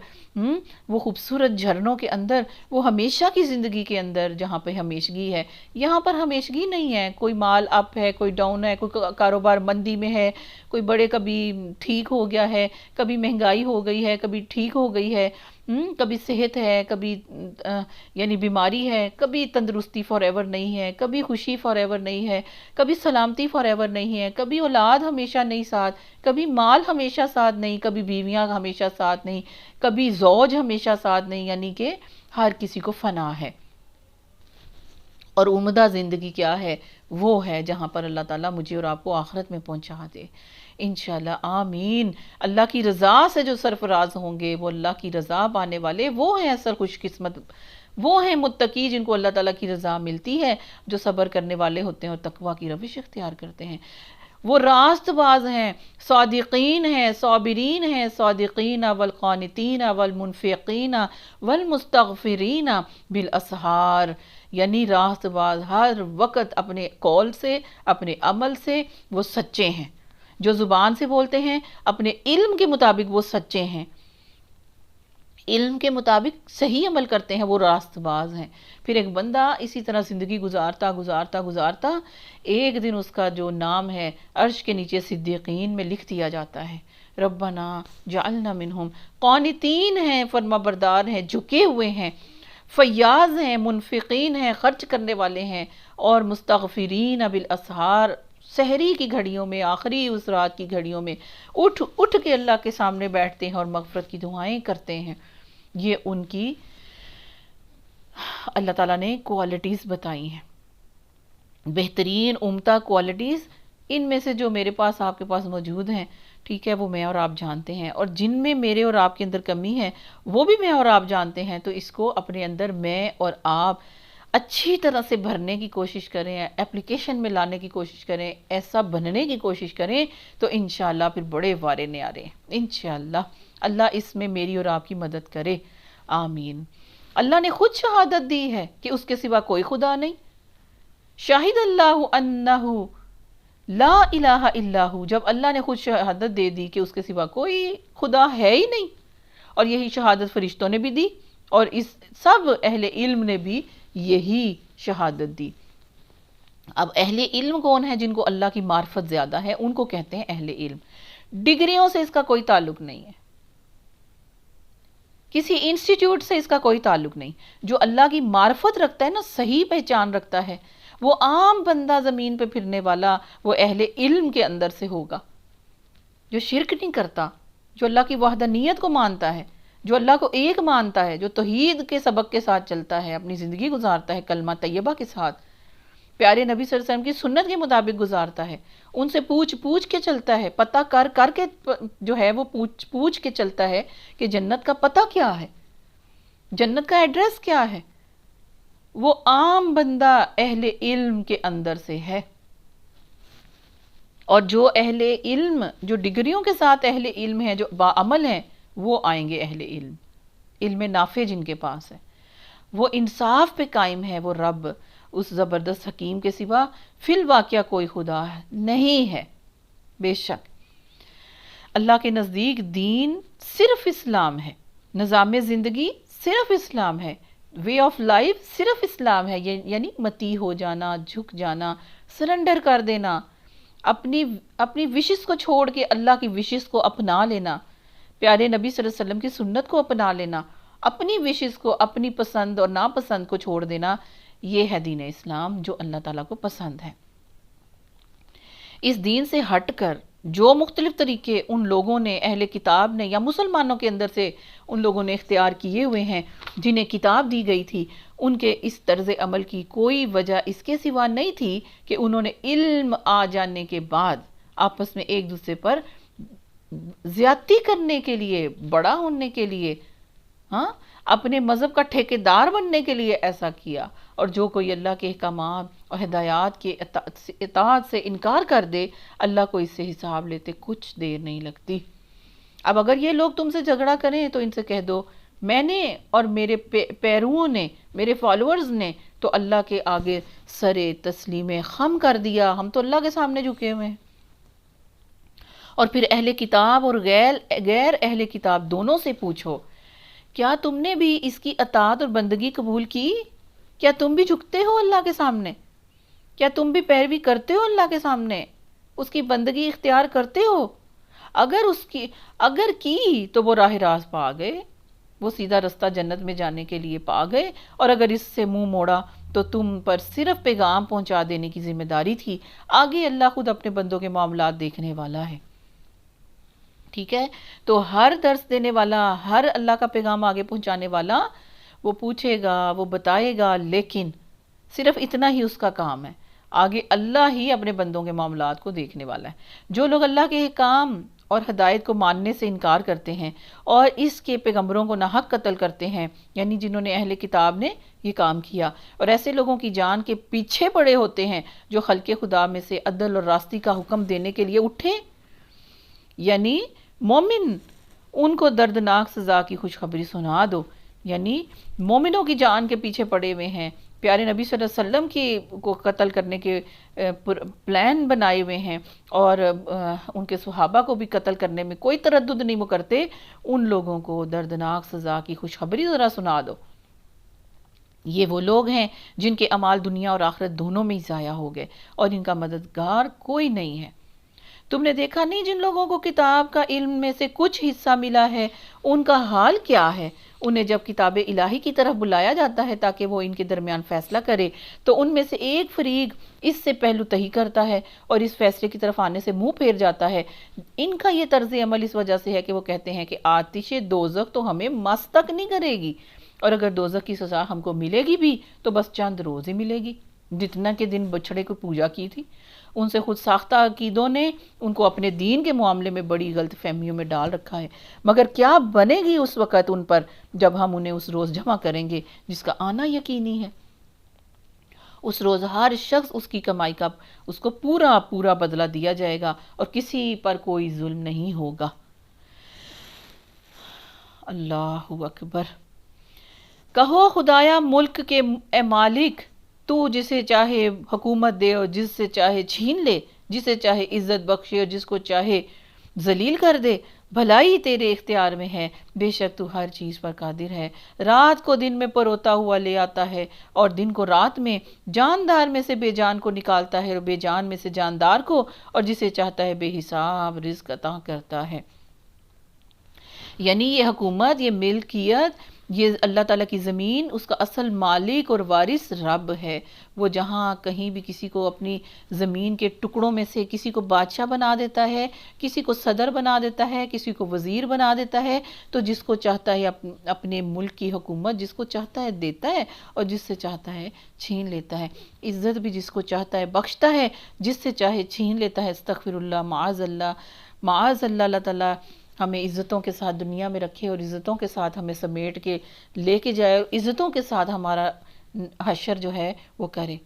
وہ خوبصورت جھرنوں کے اندر، وہ ہمیشہ کی زندگی کے اندر جہاں پہ ہمیشگی ہے. یہاں پر ہمیشگی نہیں ہے، کوئی مال اپ ہے، کوئی ڈاؤن ہے، کوئی کاروبار مندی میں ہے، کوئی بڑے کبھی ٹھیک ہو گیا ہے، کبھی مہنگائی ہو گئی ہے، کبھی ٹھیک ہو گئی ہے، کبھی صحت ہے، کبھی یعنی بیماری ہے، کبھی تندرستی فار ایور نہیں ہے، کبھی خوشی فار ایور نہیں ہے، کبھی سلامتی فار ایور نہیں ہے، کبھی اولاد ہمیشہ نہیں ساتھ، کبھی مال ہمیشہ ساتھ نہیں، کبھی بیویاں ہمیشہ ساتھ نہیں، کبھی زوج ہمیشہ ساتھ نہیں. یعنی کہ ہر کسی کو فنا ہے. اور عمدہ زندگی کیا ہے؟ وہ ہے جہاں پر اللہ تعالیٰ مجھے اور آپ کو آخرت میں پہنچا دے انشاءاللہ. آمین. اللہ کی رضا سے جو سرفراز ہوں گے، وہ اللہ کی رضا پانے والے، وہ ہیں اصل خوش قسمت، وہ ہیں متقی جن کو اللہ تعالیٰ کی رضا ملتی ہے، جو صبر کرنے والے ہوتے ہیں اور تقوی کی روش اختیار کرتے ہیں. وہ راست باز ہیں، صادقین ہیں، صابرین ہیں، صادقین والقانتین والمنفقین والمستغفرین بالاسحار. یعنی راست باز ہر وقت اپنے قول سے، اپنے عمل سے وہ سچے ہیں. جو زبان سے بولتے ہیں، اپنے علم کے مطابق وہ سچے ہیں، علم کے مطابق صحیح عمل کرتے ہیں، وہ راست باز ہیں. پھر ایک بندہ اسی طرح زندگی گزارتا گزارتا گزارتا ایک دن اس کا جو نام ہے عرش کے نیچے صدیقین میں لکھ دیا جاتا ہے. ربنا جعلنا منہم. قانتین ہیں، فرما بردار ہیں، جھکے ہوئے ہیں، فیاض ہیں، منفقین ہیں، خرچ کرنے والے ہیں، اور مستغفرین بالاسحار، سحری کی گھڑیوں میں، آخری اس رات کی گھڑیوں میں اٹھ اٹھ کے اللہ کے سامنے بیٹھتے ہیں اور مغفرت کی دعائیں کرتے ہیں. یہ ان کی اللہ تعالیٰ نے کوالٹیز بتائی ہیں، بہترین عمدہ کوالٹیز. ان میں سے جو میرے پاس آپ کے پاس موجود ہیں، ٹھیک ہے، وہ میں اور آپ جانتے ہیں، اور جن میں میرے اور آپ کے اندر کمی ہے وہ بھی میں اور آپ جانتے ہیں. تو اس کو اپنے اندر میں اور آپ اچھی طرح سے بھرنے کی کوشش کریں، اپلیکیشن میں لانے کی کوشش کریں، ایسا بننے کی کوشش کریں، تو انشاءاللہ پھر بڑے وارے نیارے انشاءاللہ. اللہ اس میں میری اور آپ کی مدد کرے. آمین۔ اللہ نے خود شہادت دی ہے کہ اس کے سوا کوئی خدا نہیں۔ شاہد اللہ انہ لا الہ الا ہو، جب اللہ نے خود شہادت دے دی کہ اس کے سوا کوئی خدا ہے ہی نہیں، اور یہی شہادت فرشتوں نے بھی دی، اور اس سب اہل علم نے بھی یہی شہادت دی۔ اب اہل علم کون ہے؟ جن کو اللہ کی معرفت زیادہ ہے، ان کو کہتے ہیں اہل علم۔ ڈگریوں سے اس کا کوئی تعلق نہیں ہے، کسی انسٹیٹیوٹ سے اس کا کوئی تعلق نہیں۔ جو اللہ کی معرفت رکھتا ہے نا، صحیح پہچان رکھتا ہے، وہ عام بندہ زمین پہ پھرنے والا وہ اہل علم کے اندر سے ہوگا، جو شرک نہیں کرتا، جو اللہ کی وحدانیت کو مانتا ہے، جو اللہ کو ایک مانتا ہے، جو توحید کے سبق کے ساتھ چلتا ہے، اپنی زندگی گزارتا ہے کلمہ طیبہ کے ساتھ، پیارے نبی صلی اللہ علیہ وسلم کی سنت کے مطابق گزارتا ہے، ان سے پوچھ کے چلتا ہے، پتہ کر کے جو ہے وہ پوچھ کے چلتا ہے کہ جنت کا پتہ کیا ہے، جنت کا ایڈریس کیا ہے، وہ عام بندہ اہل علم کے اندر سے ہے۔ اور جو اہل علم، جو ڈگریوں کے ساتھ اہل علم ہیں، جو باعمل ہیں، وہ آئیں گے اہل علم، علم نافع جن کے پاس ہے، وہ انصاف پہ قائم ہے۔ وہ رب، اس زبردست حکیم کے سوا فی الواقعہ کوئی خدا نہیں ہے۔ بے شک اللہ کے نزدیک دین صرف اسلام ہے، نظام زندگی صرف اسلام ہے، وے آف لائف صرف اسلام ہے، یعنی مطیع ہو جانا، جھک جانا، سرنڈر کر دینا، اپنی وشز کو چھوڑ کے اللہ کی وشز کو اپنا لینا، پیارے نبی صلی اللہ علیہ وسلم کی سنت کو اپنا لینا، اپنی وشز کو، اپنی پسند اور ناپسند کو چھوڑ دینا، یہ ہے دین اسلام جو اللہ تعالیٰ کو پسند ہے۔ اس دین سے ہٹ کر جو مختلف طریقے ان لوگوں نے، اہل کتاب نے یا مسلمانوں کے اندر سے ان لوگوں نے اختیار کیے ہوئے ہیں، جنہیں کتاب دی گئی تھی، ان کے اس طرز عمل کی کوئی وجہ اس کے سوا نہیں تھی کہ انہوں نے علم آ جانے کے بعد آپس میں ایک دوسرے پر زیادتی کرنے کے لیے، بڑا ہونے کے لیے، اپنے مذہب کا ٹھیکیدار بننے کے لیے ایسا کیا۔ اور جو کوئی اللہ کے احکامات اور ہدایات کے اطاعت سے انکار کر دے، اللہ کو اس سے حساب لیتے کچھ دیر نہیں لگتی۔ اب اگر یہ لوگ تم سے جھگڑا کریں تو ان سے کہہ دو، میں نے اور میرے پیروؤں نے، میرے فالوورز نے تو اللہ کے آگے سر تسلیم خم کر دیا، ہم تو اللہ کے سامنے جھکے ہوئے ہیں۔ اور پھر اہل کتاب اور غیر اہل کتاب دونوں سے پوچھو، کیا تم نے بھی اس کی اطاعت اور بندگی قبول کی؟ کیا تم بھی جھکتے ہو اللہ کے سامنے؟ کیا تم بھی پیروی کرتے ہو اللہ کے سامنے؟ اس کی بندگی اختیار کرتے ہو؟ اگر کی تو وہ راہ راست پا گئے، وہ سیدھا رستہ جنت میں جانے کے لیے پا گئے، اور اگر اس سے منہ موڑا تو تم پر صرف پیغام پہنچا دینے کی ذمہ داری تھی، آگے اللہ خود اپنے بندوں کے معاملات دیکھنے والا ہے۔ ٹھیک ہے، تو ہر درس دینے والا، ہر اللہ کا پیغام آگے پہنچانے والا، وہ پوچھے گا، وہ بتائے گا، لیکن صرف اتنا ہی اس کا کام ہے، آگے اللہ ہی اپنے بندوں کے معاملات کو دیکھنے والا ہے۔ جو لوگ اللہ کے احکام اور ہدایت کو ماننے سے انکار کرتے ہیں اور اس کے پیغمبروں کو ناحق قتل کرتے ہیں، یعنی جنہوں نے اہل کتاب نے یہ کام کیا، اور ایسے لوگوں کی جان کے پیچھے پڑے ہوتے ہیں جو خلق خدا میں سے عدل اور راستی کا حکم دینے کے لیے اٹھیں، یعنی مومن، ان کو دردناک سزا کی خوشخبری سنا دو۔ یعنی مومنوں کی جان کے پیچھے پڑے ہوئے ہیں، پیارے نبی صلی اللہ علیہ وسلم کو قتل کرنے کے پلان بنائے ہوئے ہیں، اور ان کے صحابہ کو بھی قتل کرنے میں کوئی تردد نہیں وہ کرتے، ان لوگوں کو دردناک سزا کی خوشخبری ذرا سنا دو۔ یہ وہ لوگ ہیں جن کے اعمال دنیا اور آخرت دونوں میں ہی ضائع ہو گئے، اور ان کا مددگار کوئی نہیں ہے۔ تم نے دیکھا نہیں جن لوگوں کو کتاب کا علم میں سے کچھ حصہ ملا ہے، ان کا حال کیا ہے؟ انہیں جب کتاب الہی کی طرف بلایا جاتا ہے تاکہ وہ ان کے درمیان فیصلہ کرے، تو ان میں سے ایک فریق اس سے پہلو تہی کرتا ہے اور اس فیصلے کی طرف آنے سے منہ پھیر جاتا ہے۔ ان کا یہ طرز عمل اس وجہ سے ہے کہ وہ کہتے ہیں کہ آتش دوزخ تو ہمیں مس تک نہیں کرے گی، اور اگر دوزخ کی سزا ہم کو ملے گی بھی تو بس چند روز ہی ملے گی، جتنا کے دن بچھڑے کو پوجا کی تھی۔ ان سے خود ساختہ عقیدوں نے ان کو اپنے دین کے معاملے میں بڑی غلط فہمیوں میں ڈال رکھا ہے، مگر کیا بنے گی اس وقت ان پر جب ہم انہیں اس روز جمع کریں گے جس کا آنا یقینی ہے۔ اس روز ہر شخص اس کی کمائی کا اس کو پورا پورا بدلہ دیا جائے گا، اور کسی پر کوئی ظلم نہیں ہوگا۔ اللہ اکبر۔ کہو خدایا ملک کے اے مالک، تو جسے چاہے حکومت دے اور جس سے چاہے چھین لے، جسے چاہے عزت بخشے اور جس کو چاہے ذلیل کر دے، بھلائی تیرے اختیار میں ہے، بے شک تو ہر چیز پر قادر ہے۔ رات کو دن میں پروتا ہوا لے آتا ہے اور دن کو رات میں، جاندار میں سے بے جان کو نکالتا ہے اور بے جان میں سے جاندار کو، اور جسے چاہتا ہے بے حساب رزق عطا کرتا ہے۔ یعنی یہ حکومت، یہ ملکیت، یہ اللہ تعالیٰ کی زمین، اس کا اصل مالک اور وارث رب ہے۔ وہ جہاں کہیں بھی کسی کو اپنی زمین کے ٹکڑوں میں سے کسی کو بادشاہ بنا دیتا ہے، کسی کو صدر بنا دیتا ہے، کسی کو وزیر بنا دیتا ہے، تو جس کو چاہتا ہے اپنے ملک کی حکومت جس کو چاہتا ہے دیتا ہے اور جس سے چاہتا ہے چھین لیتا ہے۔ عزت بھی جس کو چاہتا ہے بخشتا ہے، جس سے چاہے چھین لیتا ہے۔ استغفر اللہ، معاذ اللہ، معاذ اللہ۔ اللہ تعالیٰ ہمیں عزتوں کے ساتھ دنیا میں رکھے اور عزتوں کے ساتھ ہمیں سمیٹ کے لے کے جائے اور عزتوں کے ساتھ ہمارا حشر جو ہے وہ کرے۔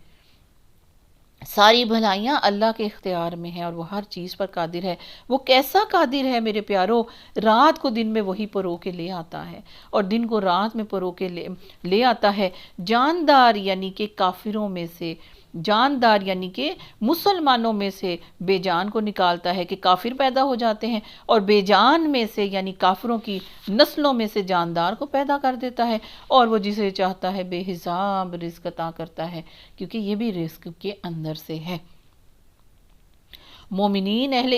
ساری بھلائیاں اللہ کے اختیار میں ہیں اور وہ ہر چیز پر قادر ہے۔ وہ کیسا قادر ہے میرے پیارو، رات کو دن میں وہی پرو کے لے آتا ہے اور دن کو رات میں پرو کے لے آتا ہے۔ جاندار یعنی کہ کافروں میں سے، جاندار یعنی کہ مسلمانوں میں سے بے جان کو نکالتا ہے کہ کافر پیدا ہو جاتے ہیں، اور بے جان میں سے یعنی کافروں کی نسلوں میں سے جاندار کو پیدا کر دیتا ہے، اور وہ جسے چاہتا ہے بے حساب رزق عطا کرتا ہے، کیونکہ یہ بھی رزق کے اندر سے ہے۔ مومنین اہل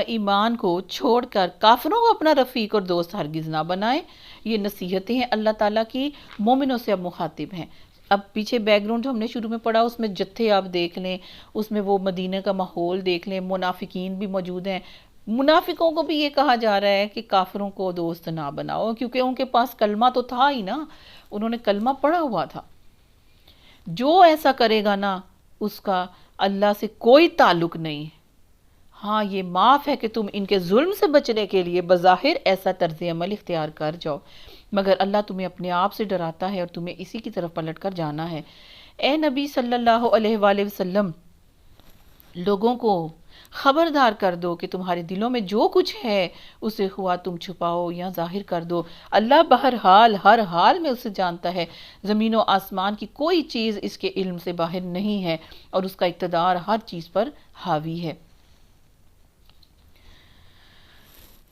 ایمان کو چھوڑ کر کافروں کو اپنا رفیق اور دوست ہرگز نہ بنائیں۔ یہ نصیحتیں ہیں اللہ تعالیٰ کی، مومنوں سے اب مخاطب ہیں۔ اب پیچھے بیک گراؤنڈ جو ہم نے شروع میں پڑھا اس میں جتھے آپ دیکھ لیں، اس میں وہ مدینہ کا ماحول دیکھ لیں، منافقین بھی موجود ہیں۔ منافقوں کو بھی یہ کہا جا رہا ہے کہ کافروں کو دوست نہ بناؤ، کیونکہ ان کے پاس کلمہ تو تھا ہی نا، انہوں نے کلمہ پڑھا ہوا تھا۔ جو ایسا کرے گا نا اس کا اللہ سے کوئی تعلق نہیں۔ ہاں یہ معاف ہے کہ تم ان کے ظلم سے بچنے کے لیے بظاہر ایسا طرز عمل اختیار کر جاؤ، مگر اللہ تمہیں اپنے آپ سے ڈراتا ہے اور تمہیں اسی کی طرف پلٹ کر جانا ہے۔ اے نبی صلی اللہ علیہ وآلہ وسلم، لوگوں کو خبردار کر دو کہ تمہارے دلوں میں جو کچھ ہے اسے خواہ تم چھپاؤ یا ظاہر کر دو، اللہ بہرحال ہر حال میں اسے جانتا ہے۔ زمین و آسمان کی کوئی چیز اس کے علم سے باہر نہیں ہے اور اس کا اقتدار ہر چیز پر حاوی ہے۔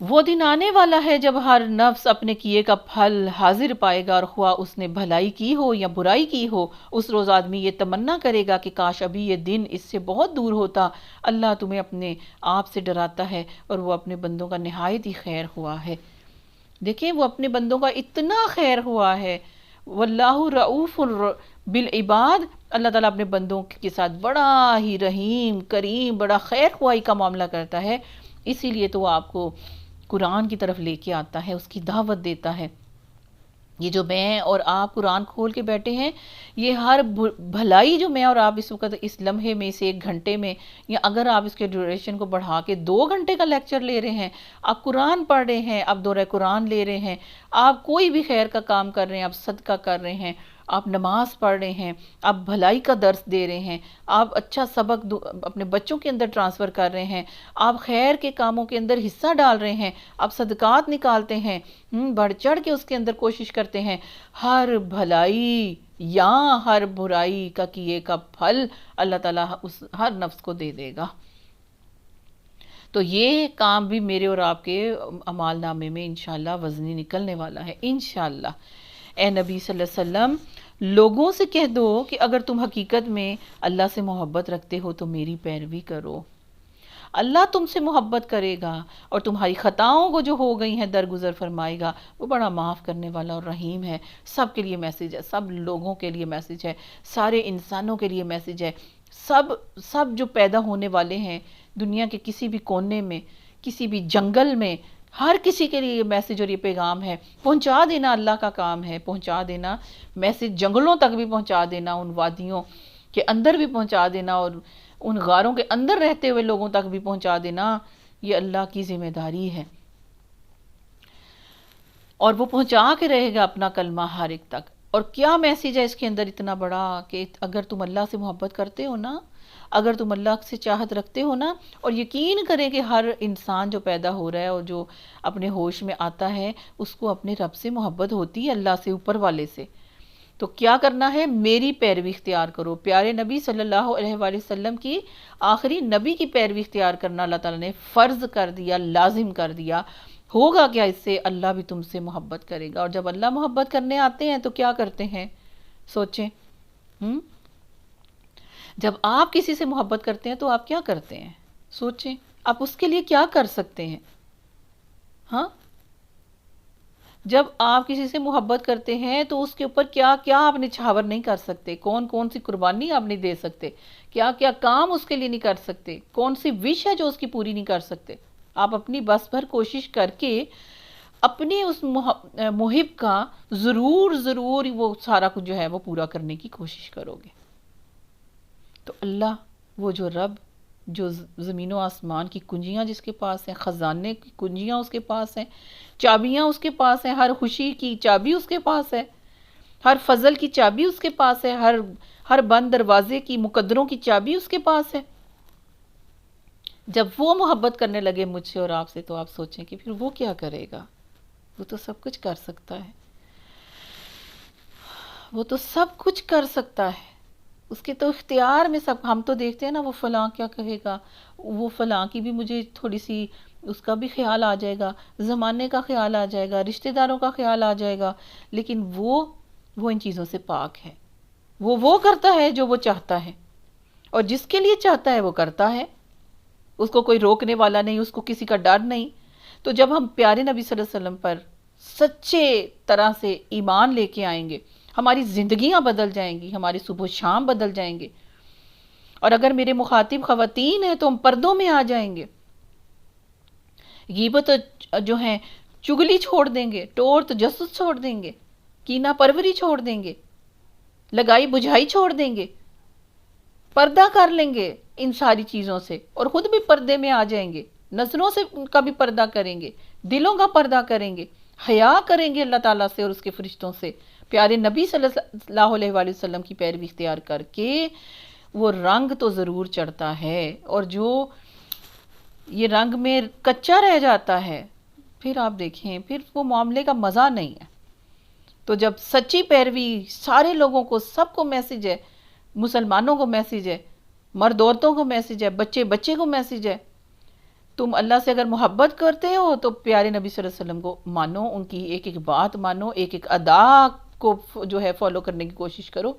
وہ دن آنے والا ہے جب ہر نفس اپنے کیے کا پھل حاضر پائے گا، اور خواہ اس نے بھلائی کی ہو یا برائی کی ہو، اس روز آدمی یہ تمنا کرے گا کہ کاش ابھی یہ دن اس سے بہت دور ہوتا۔ اللہ تمہیں اپنے آپ سے ڈراتا ہے اور وہ اپنے بندوں کا نہایت ہی خیر ہوا ہے۔ دیکھیں وہ اپنے بندوں کا اتنا خیر ہوا ہے۔ واللہ رؤوف بالعباد، اللہ تعالیٰ اپنے بندوں کے ساتھ بڑا ہی رحیم کریم، بڑا خیر خواہی کا معاملہ کرتا ہے، اسی لیے تو وہ آپ کو قرآن کی طرف لے کے آتا ہے، اس کی دعوت دیتا ہے۔ یہ جو میں اور آپ قرآن کھول کے بیٹھے ہیں، یہ ہر بھلائی جو میں اور آپ اس وقت اس لمحے میں، اس 1 گھنٹے میں، یا اگر آپ اس کے ڈیوریشن کو بڑھا کے 2 گھنٹے کا لیکچر لے رہے ہیں، آپ قرآن پڑھ رہے ہیں، آپ دورہ قرآن لے رہے ہیں، آپ کوئی بھی خیر کا کام کر رہے ہیں، آپ صدقہ کر رہے ہیں، آپ نماز پڑھ رہے ہیں، آپ بھلائی کا درس دے رہے ہیں، آپ اچھا سبق اپنے بچوں کے اندر ٹرانسفر کر رہے ہیں، آپ خیر کے کاموں کے اندر حصہ ڈال رہے ہیں، آپ صدقات نکالتے ہیں، بڑھ چڑھ کے اس کے اندر کوشش کرتے ہیں، ہر بھلائی یا ہر برائی کا کیے کا پھل اللہ تعالیٰ اس ہر نفس کو دے دے گا۔ تو یہ کام بھی میرے اور آپ کے اعمال نامے میں انشاءاللہ وزنی نکلنے والا ہے انشاءاللہ۔ اے نبی صلی اللہ علیہ وسلم، لوگوں سے کہہ دو کہ اگر تم حقیقت میں اللہ سے محبت رکھتے ہو تو میری پیروی کرو۔ اللہ تم سے محبت کرے گا اور تمہاری خطاؤں کو جو ہو گئی ہیں درگزر فرمائے گا۔ وہ بڑا معاف کرنے والا اور رحیم ہے۔ سب کے لیے میسج ہے، سب لوگوں کے لیے میسج ہے، سارے انسانوں کے لیے میسج ہے۔ سب جو پیدا ہونے والے ہیں دنیا کے کسی بھی کونے میں، کسی بھی جنگل میں، ہر کسی کے لیے یہ میسج اور یہ پیغام ہے۔ پہنچا دینا اللہ کا کام ہے، پہنچا دینا میسج، جنگلوں تک بھی پہنچا دینا، ان وادیوں کے اندر بھی پہنچا دینا، اور ان غاروں کے اندر رہتے ہوئے لوگوں تک بھی پہنچا دینا۔ یہ اللہ کی ذمہ داری ہے، اور وہ پہنچا کے رہے گا اپنا کلمہ ہر ایک تک۔ اور کیا میسج ہے اس کے اندر اتنا بڑا کہ اگر تم اللہ سے محبت کرتے ہو نا، اگر تم اللہ سے چاہت رکھتے ہو نا، اور یقین کریں کہ ہر انسان جو پیدا ہو رہا ہے اور جو اپنے ہوش میں آتا ہے اس کو اپنے رب سے محبت ہوتی ہے، اللہ سے، اوپر والے سے۔ تو کیا کرنا ہے؟ میری پیروی اختیار کرو. پیارے نبی صلی اللہ علیہ وآلہ وسلم کی، آخری نبی کی پیروی اختیار کرنا اللہ تعالیٰ نے فرض کر دیا، لازم کر دیا. ہوگا کیا اس سے؟ اللہ بھی تم سے محبت کرے گا. اور جب اللہ محبت کرنے آتے ہیں تو کیا کرتے ہیں؟ سوچیں. جب آپ کسی سے محبت کرتے ہیں تو آپ کیا کرتے ہیں؟ سوچیں. آپ اس کے لیے کیا کر سکتے ہیں؟ ہاں، جب آپ کسی سے محبت کرتے ہیں تو اس کے اوپر کیا کیا آپ نچھاور نہیں کر سکتے، کون کون سی قربانی آپ نہیں دے سکتے، کیا کیا کام اس کے لیے نہیں کر سکتے، کون سی وش ہے جو اس کی پوری نہیں کر سکتے. آپ اپنی بس بھر کوشش کر کے اپنے اس محب کا ضرور ضرور وہ سارا کچھ جو ہے وہ پورا کرنے کی کوشش کرو گے. تو اللہ، وہ جو رب، جو زمین و آسمان کی کنجیاں جس کے پاس ہیں، خزانے کی کنجیاں اس کے پاس ہیں، چابیاں اس کے پاس ہیں، ہر خوشی کی چابی اس کے پاس ہے، ہر فضل کی چابی اس کے پاس ہے، ہر بند دروازے کی مقدروں کی چابی اس کے پاس ہے. جب وہ محبت کرنے لگے مجھ سے اور آپ سے، تو آپ سوچیں کہ پھر وہ کیا کرے گا؟ وہ تو سب کچھ کر سکتا ہے. وہ تو سب کچھ کر سکتا ہے. اس کے تو اختیار میں سب. ہم تو دیکھتے ہیں نا، وہ فلاں کیا کہے گا، وہ فلاں کی بھی مجھے تھوڑی سی اس کا بھی خیال آ جائے گا، زمانے کا خیال آ جائے گا، رشتہ داروں کا خیال آ جائے گا. لیکن وہ ان چیزوں سے پاک ہے. وہ کرتا ہے جو وہ چاہتا ہے، اور جس کے لیے چاہتا ہے وہ کرتا ہے. اس کو کوئی روکنے والا نہیں، اس کو کسی کا ڈر نہیں. تو جب ہم پیارے نبی صلی اللہ علیہ وسلم پر سچے طرح سے ایمان لے کے آئیں گے، ہماری زندگیاں بدل جائیں گی، ہماری صبح و شام بدل جائیں گے. اور اگر میرے مخاطب خواتین ہیں تو ہم پردوں میں آ جائیں گے، غیبت جو ہیں چگلی چھوڑ دیں گے، ٹور تجسس چھوڑ دیں گے، کینہ پروری چھوڑ دیں گے، لگائی بجھائی چھوڑ دیں گے، پردہ کر لیں گے ان ساری چیزوں سے، اور خود بھی پردے میں آ جائیں گے. نظروں سے کا بھی پردہ کریں گے، دلوں کا پردہ کریں گے، حیا کریں گے اللہ تعالیٰ سے اور اس کے فرشتوں سے. پیارے نبی صلی اللہ علیہ وآلہ وسلم کی پیروی اختیار کر کے وہ رنگ تو ضرور چڑھتا ہے، اور جو یہ رنگ میں کچا رہ جاتا ہے پھر آپ دیکھیں پھر وہ معاملے کا مزہ نہیں ہے. تو جب سچی پیروی سارے لوگوں کو، سب کو میسج ہے، مسلمانوں کو میسج ہے، مرد عورتوں کو میسج ہے، بچے بچے کو میسج ہے. تم اللہ سے اگر محبت کرتے ہو تو پیارے نبی صلی اللہ علیہ وسلم کو مانو، ان کی ایک ایک بات مانو، ایک ایک ادا کو جو ہے فالو کرنے کی کوشش کرو.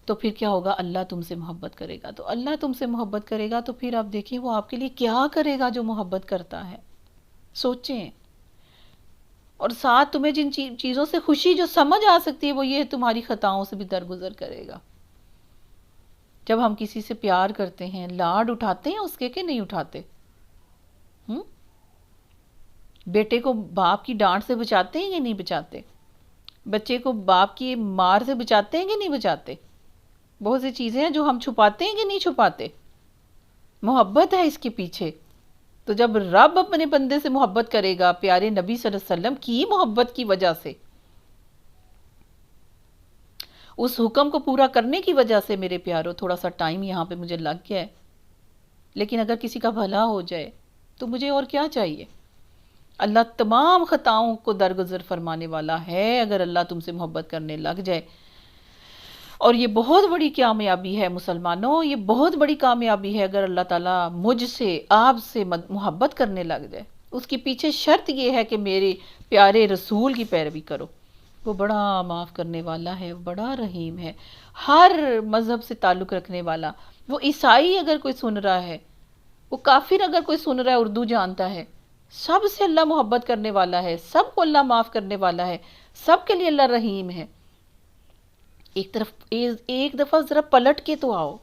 تو پھر کیا ہوگا؟ اللہ تم سے محبت کرے گا. تو اللہ تم سے محبت کرے گا تو پھر آپ دیکھیں وہ آپ کے لیے کیا کرے گا جو محبت کرتا ہے. سوچیں. اور ساتھ تمہیں جن چیزوں سے خوشی جو سمجھ آ سکتی ہے وہ یہ تمہاری خطاؤں سے بھی درگزر کرے گا. جب ہم کسی سے پیار کرتے ہیں، لاڈ اٹھاتے ہیں اس کے کہ نہیں اٹھاتے؟ بیٹے کو باپ کی ڈانٹ سے بچاتے ہیں کہ نہیں بچاتے؟ بچے کو باپ کی مار سے بچاتے ہیں کہ نہیں بچاتے؟ بہت سی چیزیں ہیں جو ہم چھپاتے ہیں کہ نہیں چھپاتے. محبت ہے اس کے پیچھے. تو جب رب اپنے بندے سے محبت کرے گا پیارے نبی صلی اللہ علیہ وسلم کی محبت کی وجہ سے، اس حکم کو پورا کرنے کی وجہ سے، میرے پیارو تھوڑا سا ٹائم یہاں پہ مجھے لگ گیا ہے، لیکن اگر کسی کا بھلا ہو جائے تو مجھے اور کیا چاہیے؟ اللہ تمام خطاؤں کو درگزر فرمانے والا ہے اگر اللہ تم سے محبت کرنے لگ جائے. اور یہ بہت بڑی کامیابی ہے مسلمانوں، یہ بہت بڑی کامیابی ہے اگر اللہ تعالیٰ مجھ سے، آپ سے محبت کرنے لگ جائے. اس کے پیچھے شرط یہ ہے کہ میرے پیارے رسول کی پیروی کرو. وہ بڑا معاف کرنے والا ہے، بڑا رحیم ہے، ہر مذہب سے تعلق رکھنے والا. وہ عیسائی اگر کوئی سن رہا ہے، وہ کافر اگر کوئی سن رہا ہے، اردو جانتا ہے، سب سے اللہ محبت کرنے والا ہے، سب کو اللہ معاف کرنے والا ہے، سب کے لیے اللہ رحیم ہے. ایک دفعہ ذرا پلٹ کے تو آؤ،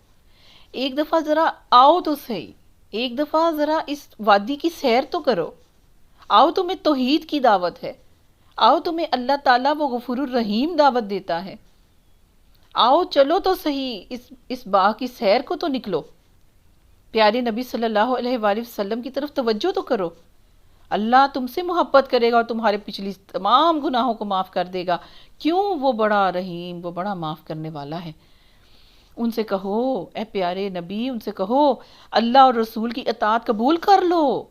ایک دفعہ ذرا آؤ تو صحیح، ایک دفعہ ذرا اس وادی کی سیر تو کرو. آؤ، تمہیں توحید کی دعوت ہے. آؤ، تمہیں اللہ تعالیٰ وہ غفور الرحیم دعوت دیتا ہے. آؤ چلو تو صحیح، اس باغ کی سیر کو تو نکلو. پیارے نبی صلی اللہ علیہ وآلہ وسلم کی طرف توجہ تو کرو. اللہ تم سے محبت کرے گا اور تمہارے پچھلی تمام گناہوں کو معاف کر دے گا. کیوں؟ وہ بڑا رحیم، وہ بڑا معاف کرنے والا ہے. ان سے کہو اے پیارے نبی، ان سے کہو اللہ اور رسول کی اطاعت قبول کر لو،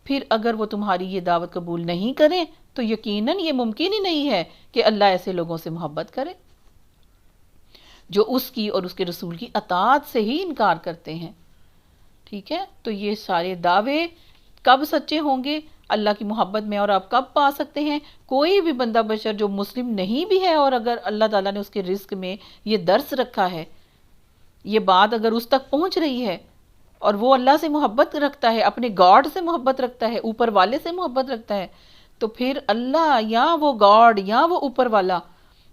پھر اگر وہ تمہاری یہ دعوت قبول نہیں کریں تو یقیناً یہ ممکن ہی نہیں ہے کہ اللہ ایسے لوگوں سے محبت کرے جو اس کی اور اس کے رسول کی اطاعت سے ہی انکار کرتے ہیں. ٹھیک ہے، تو یہ سارے دعوے کب سچے ہوں گے؟ اللہ کی محبت میں اور آپ کب پا سکتے ہیں؟ کوئی بھی بندہ بشر جو مسلم نہیں بھی ہے اور اگر اللہ تعالیٰ نے اس کے رزق میں یہ درس رکھا ہے، یہ بات اگر اس تک پہنچ رہی ہے اور وہ اللہ سے محبت رکھتا ہے، اپنے گاڈ سے محبت رکھتا ہے، اوپر والے سے محبت رکھتا ہے، تو پھر اللہ یا وہ گاڈ یا وہ اوپر والا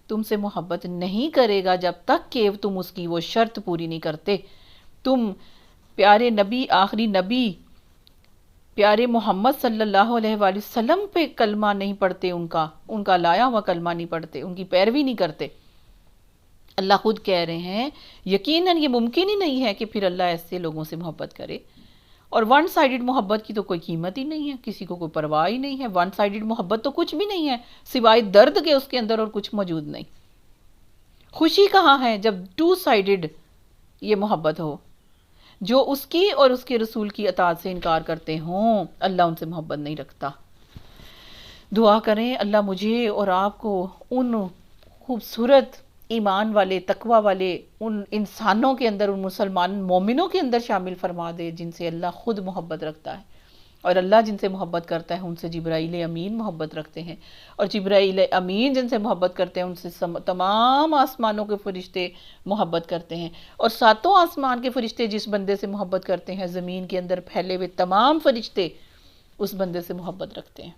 تم سے محبت نہیں کرے گا جب تک کہ تم اس کی وہ شرط پوری نہیں کرتے. تم پیارے نبی، آخری نبی پیارے محمد صلی اللہ علیہ وآلہ وسلم پہ کلمہ نہیں پڑھتے، ان کا لایا ہوا کلمہ نہیں پڑھتے، ان کی پیروی نہیں کرتے. اللہ خود کہہ رہے ہیں یقیناً یہ ممکن ہی نہیں ہے کہ پھر اللہ ایسے لوگوں سے محبت کرے. اور ون سائیڈڈ محبت کی تو کوئی قیمت ہی نہیں ہے، کسی کو کوئی پرواہ ہی نہیں ہے. ون سائیڈڈ محبت تو کچھ بھی نہیں ہے سوائے درد کے، اس کے اندر اور کچھ موجود نہیں. خوشی کہاں ہے جب ٹو سائیڈڈ یہ محبت ہو. جو اس کی اور اس کے رسول کی اطاعت سے انکار کرتے ہوں، اللہ ان سے محبت نہیں رکھتا. دعا کریں اللہ مجھے اور آپ کو ان خوبصورت ایمان والے، تقوی والے ان انسانوں کے اندر، ان مسلمان مومنوں کے اندر شامل فرما دے جن سے اللہ خود محبت رکھتا ہے. اور اللہ جن سے محبت کرتا ہے ان سے جبرائیل امین محبت رکھتے ہیں، اور جبرائیل امین جن سے محبت کرتے ہیں ان سے تمام آسمانوں کے فرشتے محبت کرتے ہیں. اور ساتوں آسمان کے فرشتے جس بندے سے محبت کرتے ہیں، زمین کے اندر پھیلے ہوئے تمام فرشتے اس بندے سے محبت رکھتے ہیں.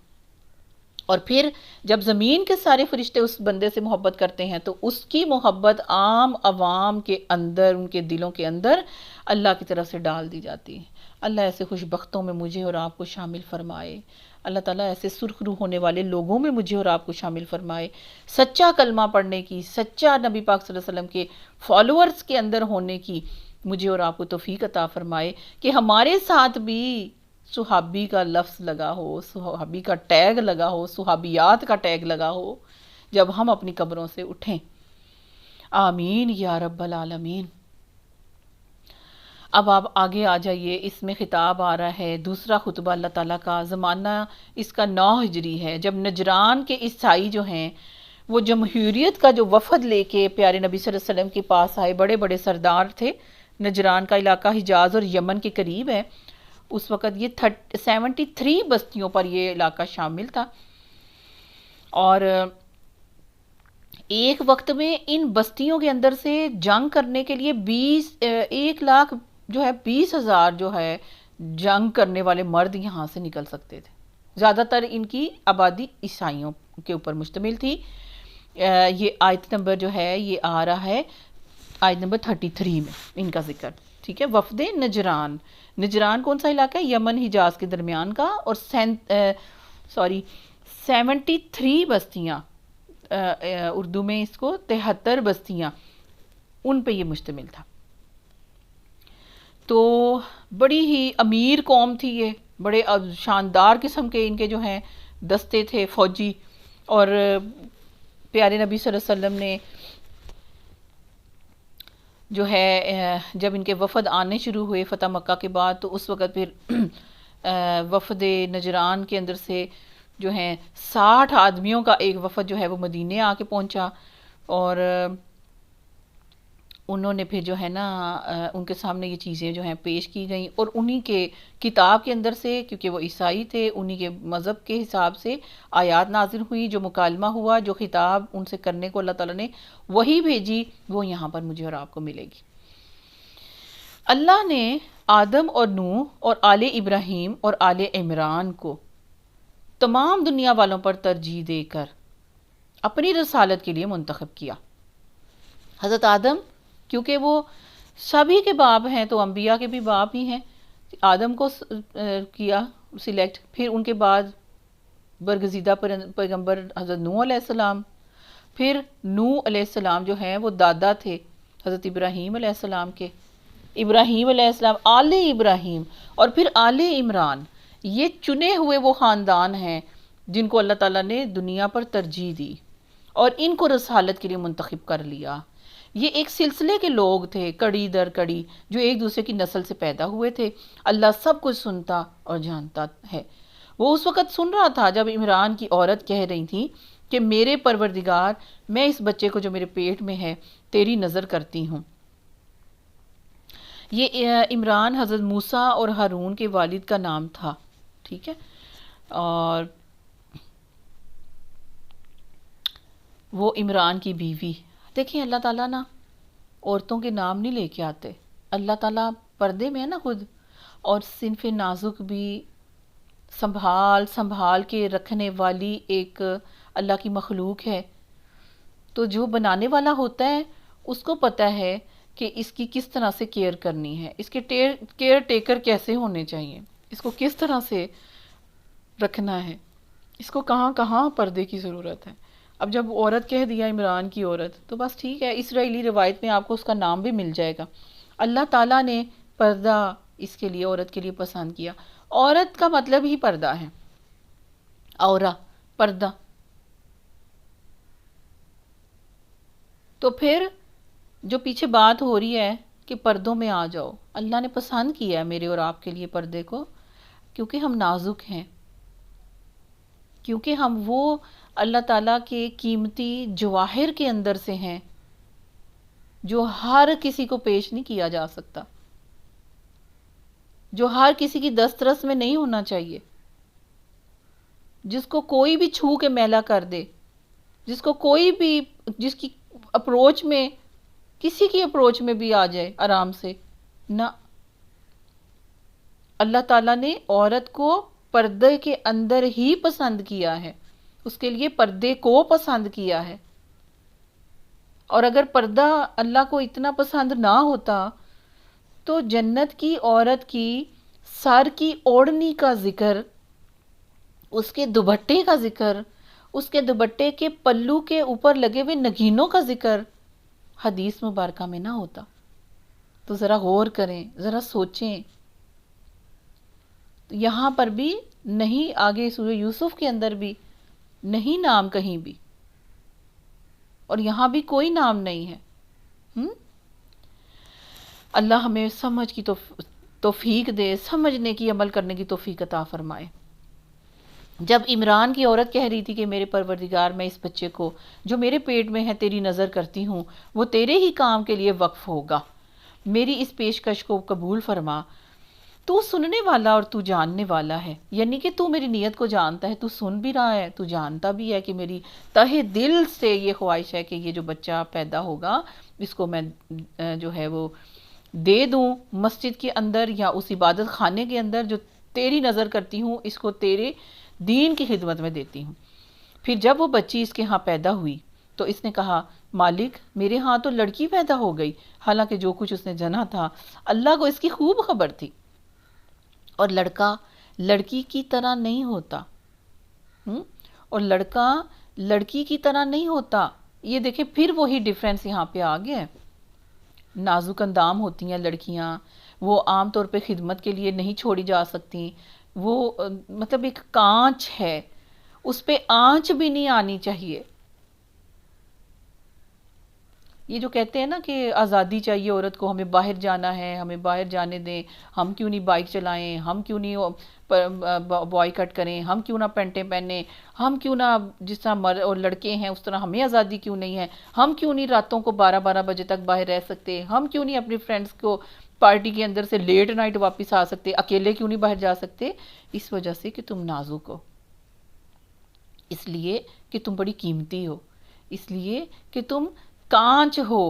اور پھر جب زمین کے سارے فرشتے اس بندے سے محبت کرتے ہیں تو اس کی محبت عام عوام کے اندر، ان کے دلوں کے اندر اللہ کی طرف سے ڈال دی جاتی ہے. اللہ ایسے خوش بختوں میں مجھے اور آپ کو شامل فرمائے. اللہ تعالیٰ ایسے سرخ روح ہونے والے لوگوں میں مجھے اور آپ کو شامل فرمائے. سچا کلمہ پڑھنے کی، سچا نبی پاک صلی اللہ علیہ وسلم کے فالوورز کے اندر ہونے کی مجھے اور آپ کو توفیق عطا فرمائے کہ ہمارے ساتھ بھی صحابی کا لفظ لگا ہو، صحابی کا ٹیگ لگا ہو، صحابیات کا ٹیگ لگا ہو جب ہم اپنی قبروں سے اٹھیں. آمین یا رب العالمین. اب آپ آگے آ جائیے، اس میں خطاب آ رہا ہے دوسرا خطبہ اللہ تعالیٰ کا. زمانہ اس کا 9 ہجری ہے، جب نجران کے عیسائی جو ہیں وہ جمہوریت کا جو وفد لے کے پیارے نبی صلی اللہ علیہ وسلم کے پاس آئے. بڑے بڑے سردار تھے. نجران کا علاقہ حجاز اور یمن کے قریب ہے. اس وقت یہ 73 بستیوں پر یہ علاقہ شامل تھا، اور ایک وقت میں ان بستیوں کے اندر سے جنگ کرنے کے لیے 20,000 جو ہے جنگ کرنے والے مرد یہاں سے نکل سکتے تھے. زیادہ تر ان کی آبادی عیسائیوں کے اوپر مشتمل تھی. یہ آیت نمبر جو ہے یہ آ رہا ہے آیت نمبر 33 میں ان کا ذکر. ٹھیک ہے، وفد نجران. نجران کون سا علاقہ ہے؟ یمن حجاز کے درمیان کا. اور 73 بستیاں، اردو میں اس کو 73 بستیاں، ان پہ یہ مشتمل تھا. تو بڑی ہی امیر قوم تھی یہ، بڑے شاندار قسم کے ان کے جو ہیں دستے تھے فوجی. اور پیارے نبی صلی اللہ علیہ وسلم نے جو ہے جب ان کے وفد آنے شروع ہوئے فتح مکہ کے بعد، تو اس وقت پھر وفد نجران کے اندر سے جو ہیں 60 آدمیوں کا ایک وفد جو ہے وہ مدینے آ کے پہنچا. اور انہوں نے پھر جو ہے نا ان کے سامنے یہ چیزیں جو ہیں پیش کی گئیں، اور انہی کے کتاب کے اندر سے، کیونکہ وہ عیسائی تھے، انہی کے مذہب کے حساب سے آیات نازل ہوئی. جو مکالمہ ہوا، جو خطاب ان سے کرنے کو اللہ تعالیٰ نے وہی بھیجی، وہ یہاں پر مجھے اور آپ کو ملے گی. اللہ نے آدم اور نوح اور آل ابراہیم اور آل عمران کو تمام دنیا والوں پر ترجیح دے کر اپنی رسالت کے لیے منتخب کیا. حضرت آدم کیونکہ وہ سبھی کے باپ ہیں تو انبیاء کے بھی باپ ہی ہیں، آدم کو کیا سلیکٹ. پھر ان کے بعد برگزیدہ پیغمبر حضرت نوح علیہ السلام. پھر نوح علیہ السلام جو ہیں وہ دادا تھے حضرت ابراہیم علیہ السلام کے. ابراہیم علیہ السلام، آل ابراہیم، اور پھر آل عمران. یہ چنے ہوئے وہ خاندان ہیں جن کو اللہ تعالیٰ نے دنیا پر ترجیح دی اور ان کو رسالت کے لیے منتخب کر لیا. یہ ایک سلسلے کے لوگ تھے، کڑی در کڑی، جو ایک دوسرے کی نسل سے پیدا ہوئے تھے. اللہ سب کچھ سنتا اور جانتا ہے. وہ اس وقت سن رہا تھا جب عمران کی عورت کہہ رہی تھی کہ میرے پروردگار، میں اس بچے کو جو میرے پیٹ میں ہے تیری نظر کرتی ہوں۔ یہ عمران حضرت موسیٰ اور ہارون کے والد کا نام تھا، ٹھیک ہے، اور وہ عمران کی بیوی۔ دیکھیں اللہ تعالیٰ نا عورتوں کے نام نہیں لے کے آتے، اللہ تعالیٰ پردے میں ہے نا خود، اور صنف نازک بھی سنبھال سنبھال کے رکھنے والی ایک اللہ کی مخلوق ہے۔ تو جو بنانے والا ہوتا ہے اس کو پتہ ہے کہ اس کی کس طرح سے کیئر کرنی ہے، اس کے کیئر ٹیکر کیسے ہونے چاہیے، اس کو کس طرح سے رکھنا ہے، اس کو کہاں کہاں پردے کی ضرورت ہے۔ اب جب عورت کہہ دیا عمران کی عورت، تو بس ٹھیک ہے، اسرائیلی روایت میں آپ کو اس کا نام بھی مل جائے گا۔ اللہ تعالیٰ نے پردہ اس کے لیے، عورت کے لیے پسند کیا۔ عورت کا مطلب ہی پردہ ہے، عورہ، پردہ۔ تو پھر جو پیچھے بات ہو رہی ہے کہ پردوں میں آ جاؤ، اللہ نے پسند کیا ہے میرے اور آپ کے لیے پردے کو، کیونکہ ہم نازک ہیں، کیونکہ ہم وہ اللہ تعالیٰ کے قیمتی جواہر کے اندر سے ہیں جو ہر کسی کو پیش نہیں کیا جا سکتا، جو ہر کسی کی دسترس میں نہیں ہونا چاہیے، جس کو کوئی بھی چھو کے میلا کر دے، جس کو کوئی بھی، جس کی اپروچ میں، کسی کی اپروچ میں بھی آ جائے آرام سے نہ۔ اللہ تعالیٰ نے عورت کو پردے کے اندر ہی پسند کیا ہے، اس کے لیے پردے کو پسند کیا ہے۔ اور اگر پردہ اللہ کو اتنا پسند نہ ہوتا تو جنت کی عورت کی سر کی اوڑھنی کا ذکر، اس کے دوپٹے کا ذکر، اس کے دوپٹے کے پلو کے اوپر لگے ہوئے نگینوں کا ذکر حدیث مبارکہ میں نہ ہوتا۔ تو ذرا غور کریں، ذرا سوچیں۔ یہاں پر بھی نہیں، آگے سورہ یوسف کے اندر بھی نہیں نام کہیں بھی، اور یہاں بھی کوئی نام نہیں ہے۔ اللہ ہمیں سمجھ کی توفیق دے، سمجھنے کی، عمل کرنے کی توفیق عطا فرمائے۔ جب عمران کی عورت کہہ رہی تھی کہ میرے پروردگار، میں اس بچے کو جو میرے پیٹ میں ہے تیری نظر کرتی ہوں، وہ تیرے ہی کام کے لیے وقف ہوگا، میری اس پیشکش کو قبول فرما، تو سننے والا اور تو جاننے والا ہے، یعنی کہ تو میری نیت کو جانتا ہے، تو سن بھی رہا ہے، تو جانتا بھی ہے کہ میری تہہ دل سے یہ خواہش ہے کہ یہ جو بچہ پیدا ہوگا اس کو میں جو ہے وہ دے دوں مسجد کے اندر یا اس عبادت خانے کے اندر جو تیری نظر کرتی ہوں، اس کو تیرے دین کی خدمت میں دیتی ہوں۔ پھر جب وہ بچی اس کے ہاں پیدا ہوئی تو اس نے کہا مالک میرے ہاں تو لڑکی پیدا ہو گئی، حالانکہ جو کچھ اس نے جنا تھا اللہ کو اس کی خوب خبر تھی، اور لڑکا لڑکی کی طرح نہیں ہوتا، اور لڑکا لڑکی کی طرح نہیں ہوتا۔ یہ دیکھیں پھر وہی ڈیفرنس یہاں پہ آ گیا ہے۔ نازک اندام ہوتی ہیں لڑکیاں، وہ عام طور پہ خدمت کے لیے نہیں چھوڑی جا سکتی، وہ مطلب ایک کانچ ہے، اس پہ آنچ بھی نہیں آنی چاہیے۔ یہ جو کہتے ہیں نا کہ آزادی چاہیے عورت کو، ہمیں باہر جانا ہے، ہمیں باہر جانے دیں، ہم کیوں نہیں بائک چلائیں، ہم کیوں نہیں بوائے کٹ کریں، ہم کیوں نہ پینٹیں پہنیں، ہم کیوں نہ جس طرح مرد اور لڑکے ہیں اس طرح ہمیں آزادی کیوں نہیں ہے، ہم کیوں نہیں راتوں کو 12 بجے تک باہر رہ سکتے، ہم کیوں نہیں اپنی فرینڈز کو پارٹی کے اندر سے لیٹ نائٹ واپس آ سکتے، اکیلے کیوں نہیں باہر جا سکتے؟ اس وجہ سے کہ تم نازک ہو، اس لیے کہ تم بڑی قیمتی ہو، اس لیے کہ تم کانچ ہو،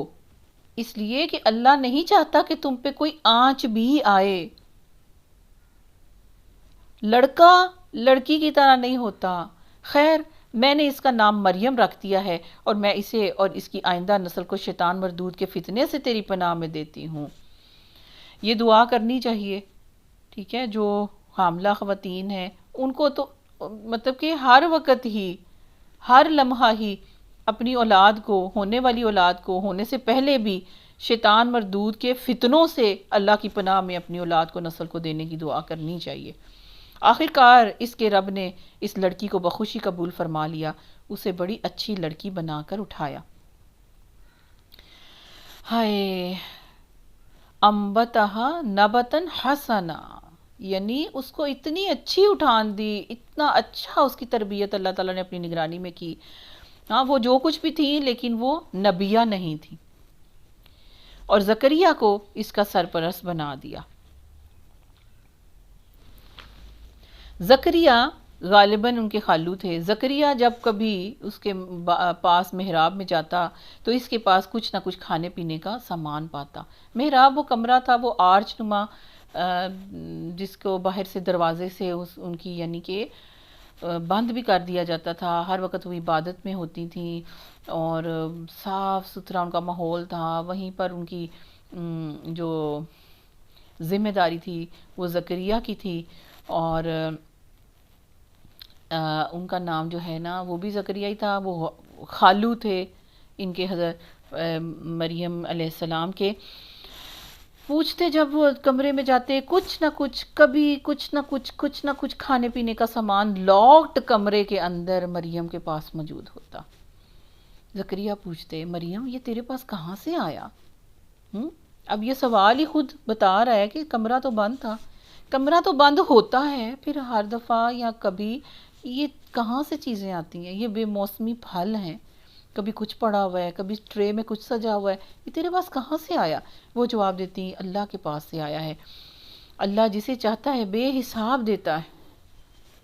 اس لیے کہ اللہ نہیں چاہتا کہ تم پہ کوئی آنچ بھی آئے۔ لڑکا لڑکی کی طرح نہیں ہوتا۔ خیر میں نے اس کا نام مریم رکھ دیا ہے، اور میں اسے اور اس کی آئندہ نسل کو شیطان مردود کے فتنے سے تیری پناہ میں دیتی ہوں۔ یہ دعا کرنی چاہیے، ٹھیک ہے، جو حاملہ خواتین ہیں ان کو تو مطلب کہ ہر وقت ہی، ہر لمحہ ہی اپنی اولاد کو، ہونے والی اولاد کو ہونے سے پہلے بھی شیطان مردود کے فتنوں سے اللہ کی پناہ میں اپنی اولاد کو، نسل کو دینے کی دعا کرنی چاہیے۔ آخر کار اس کے رب نے اس لڑکی کو بخوشی قبول فرما لیا، اسے بڑی اچھی لڑکی بنا کر اٹھایا۔ ہائے انبتہا نبتن حسنا، یعنی اس کو اتنی اچھی اٹھان دی، اتنا اچھا اس کی تربیت اللہ تعالیٰ نے اپنی نگرانی میں کی. ہاں وہ جو کچھ بھی تھی لیکن وہ نبیہ نہیں تھی، اور زکریا کو اس کا سرپرست بنا دیا. زکریا غالباً ان کے خالو تھے. زکریا جب کبھی اس کے پاس محراب میں جاتا تو اس کے پاس کچھ نہ کچھ کھانے پینے کا سامان پاتا. محراب وہ کمرہ تھا، وہ آرچ نما، جس کو باہر سے دروازے سے ان کی یعنی کہ بند بھی کر دیا جاتا تھا. ہر وقت وہ عبادت میں ہوتی تھیں اور صاف ستھرا ان کا ماحول تھا. وہیں پر ان کی جو ذمہ داری تھی وہ زکریا کی تھی، اور ان کا نام جو ہے نا وہ بھی زکریا ہی تھا. وہ خالو تھے ان کے حضرت مریم علیہ السلام کے. پوچھتے جب وہ کمرے میں جاتے کچھ نہ کچھ، کبھی کچھ نہ کچھ کھانے پینے کا سامان لاکڈ کمرے کے اندر مریم کے پاس موجود ہوتا. زکریا پوچھتے مریم یہ تیرے پاس کہاں سے آیا؟ اب یہ سوال ہی خود بتا رہا ہے کہ کمرہ تو بند تھا. کمرہ تو بند ہوتا ہے، پھر ہر دفعہ یا کبھی یہ کہاں سے چیزیں آتی ہیں؟ یہ بے موسمی پھل ہیں، کبھی کچھ پڑا ہوا ہے، کبھی ٹرے میں کچھ سجا ہوا ہے، یہ تیرے پاس کہاں سے آیا؟ وہ جواب دیتی اللہ کے پاس سے آیا ہے. اللہ جسے چاہتا ہے بے حساب دیتا ہے.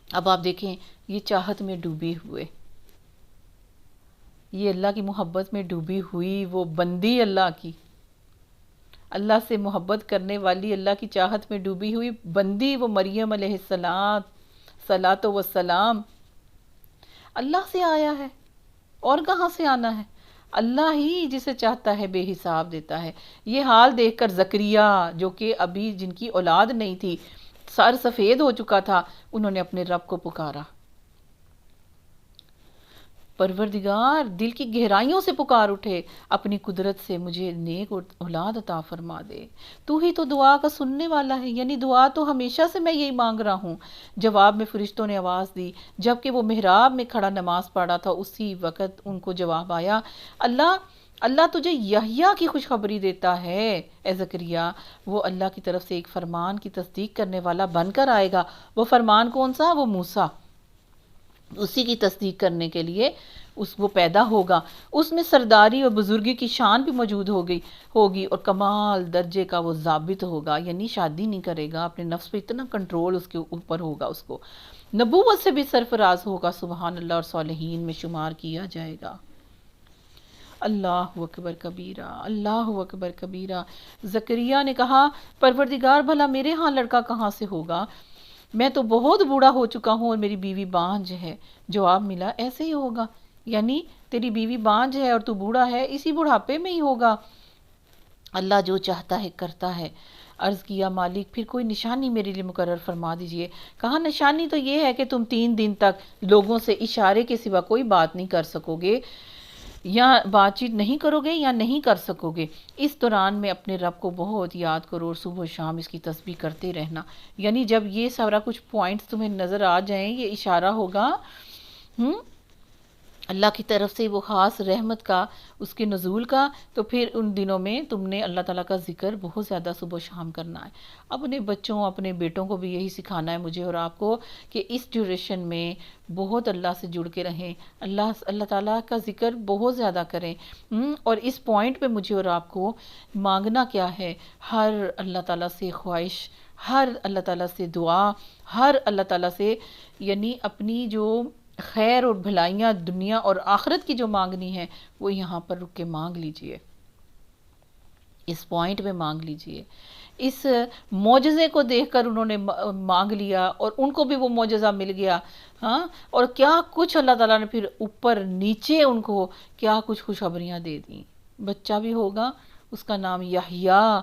اب آپ دیکھیں یہ چاہت میں ڈوبی ہوئے، یہ اللہ کی محبت میں ڈوبی ہوئی وہ بندی اللہ کی، اللہ سے محبت کرنے والی، اللہ کی چاہت میں ڈوبی ہوئی بندی وہ مریم علیہ السلام صلاۃ و سلام اللہ سے آیا ہے. اور کہاں سے آنا ہے؟ اللہ ہی جسے چاہتا ہے بے حساب دیتا ہے. یہ حال دیکھ کر زکریا جو کہ ابھی جن کی اولاد نہیں تھی، سر سفید ہو چکا تھا، انہوں نے اپنے رب کو پکارا. پروردگار دل کی گہرائیوں سے پکار اٹھے اپنی قدرت سے مجھے نیک اولاد عطا فرما دے. تو ہی تو دعا کا سننے والا ہے، یعنی دعا تو ہمیشہ سے میں یہی مانگ رہا ہوں. جواب میں فرشتوں نے آواز دی. جبکہ وہ محراب میں کھڑا نماز پڑھا تھا اسی وقت ان کو جواب آیا، اللہ تجھے یحییٰ کی خوشخبری دیتا ہے اے زکریا. وہ اللہ کی طرف سے ایک فرمان کی تصدیق کرنے والا بن کر آئے گا. وہ فرمان کون سا؟ وہ موسیٰ. اسی کی تصدیق کرنے کے لیے وہ پیدا ہوگا. اس میں سرداری اور بزرگی کی شان بھی موجود ہوگی اور کمال درجے کا وہ ضابط ہوگا، یعنی شادی نہیں کرے گا، اپنے نفس پہ اتنا کنٹرول اس کے اوپر ہوگا. اس کو نبوت سے بھی سرفراز ہوگا، سبحان اللہ، اور صالحین میں شمار کیا جائے گا. اللہ اکبر کبیرہ، اللہ اکبر کبیرہ. زکریا نے کہا پروردگار بھلا میرے ہاں لڑکا کہاں سے ہوگا؟ میں تو بہت بوڑھا ہو چکا ہوں اور میری بیوی بانجھ ہے. جواب ملا ایسے ہی ہوگا، یعنی تیری بیوی بانجھ ہے اور تو بوڑھا ہے، اسی بڑھاپے میں ہی ہوگا. اللہ جو چاہتا ہے کرتا ہے. عرض کیا مالک پھر کوئی نشانی میرے لیے مقرر فرما دیجئے. کہا نشانی تو یہ ہے کہ تم 3 دن تک لوگوں سے اشارے کے سوا کوئی بات نہیں کر سکو گے، یا بات چیت نہیں کرو گے یا نہیں کر سکو گے. اس دوران میں اپنے رب کو بہت یاد کرو اور صبح و شام اس کی تسبیح کرتے رہنا. یعنی جب یہ سارا کچھ پوائنٹس تمہیں نظر آ جائیں، یہ اشارہ ہوگا اللہ کی طرف سے وہ خاص رحمت کا، اس کے نزول کا، تو پھر ان دنوں میں تم نے اللہ تعالیٰ کا ذکر بہت زیادہ صبح و شام کرنا ہے. اپنے بچوں اپنے بیٹوں کو بھی یہی سکھانا ہے مجھے اور آپ کو کہ اس ڈیوریشن میں بہت اللہ سے جڑ کے رہیں، اللہ تعالیٰ کا ذکر بہت زیادہ کریں. اور اس پوائنٹ پہ مجھے اور آپ کو مانگنا کیا ہے؟ ہر اللہ تعالیٰ سے خواہش، ہر اللہ تعالیٰ سے دعا، ہر اللہ تعالیٰ سے یعنی اپنی جو خیر اور بھلائیاں دنیا اور آخرت کی جو مانگنی ہے وہ یہاں پر رک کے مانگ لیجئے، اس پوائنٹ میں مانگ لیجئے. اس معجزے کو دیکھ کر انہوں نے مانگ لیا اور ان کو بھی وہ معجزہ مل گیا. ہاں، اور کیا کچھ اللہ تعالیٰ نے پھر اوپر نیچے ان کو کیا کچھ خوشخبریاں دے دیں. بچہ بھی ہوگا، اس کا نام یحییٰ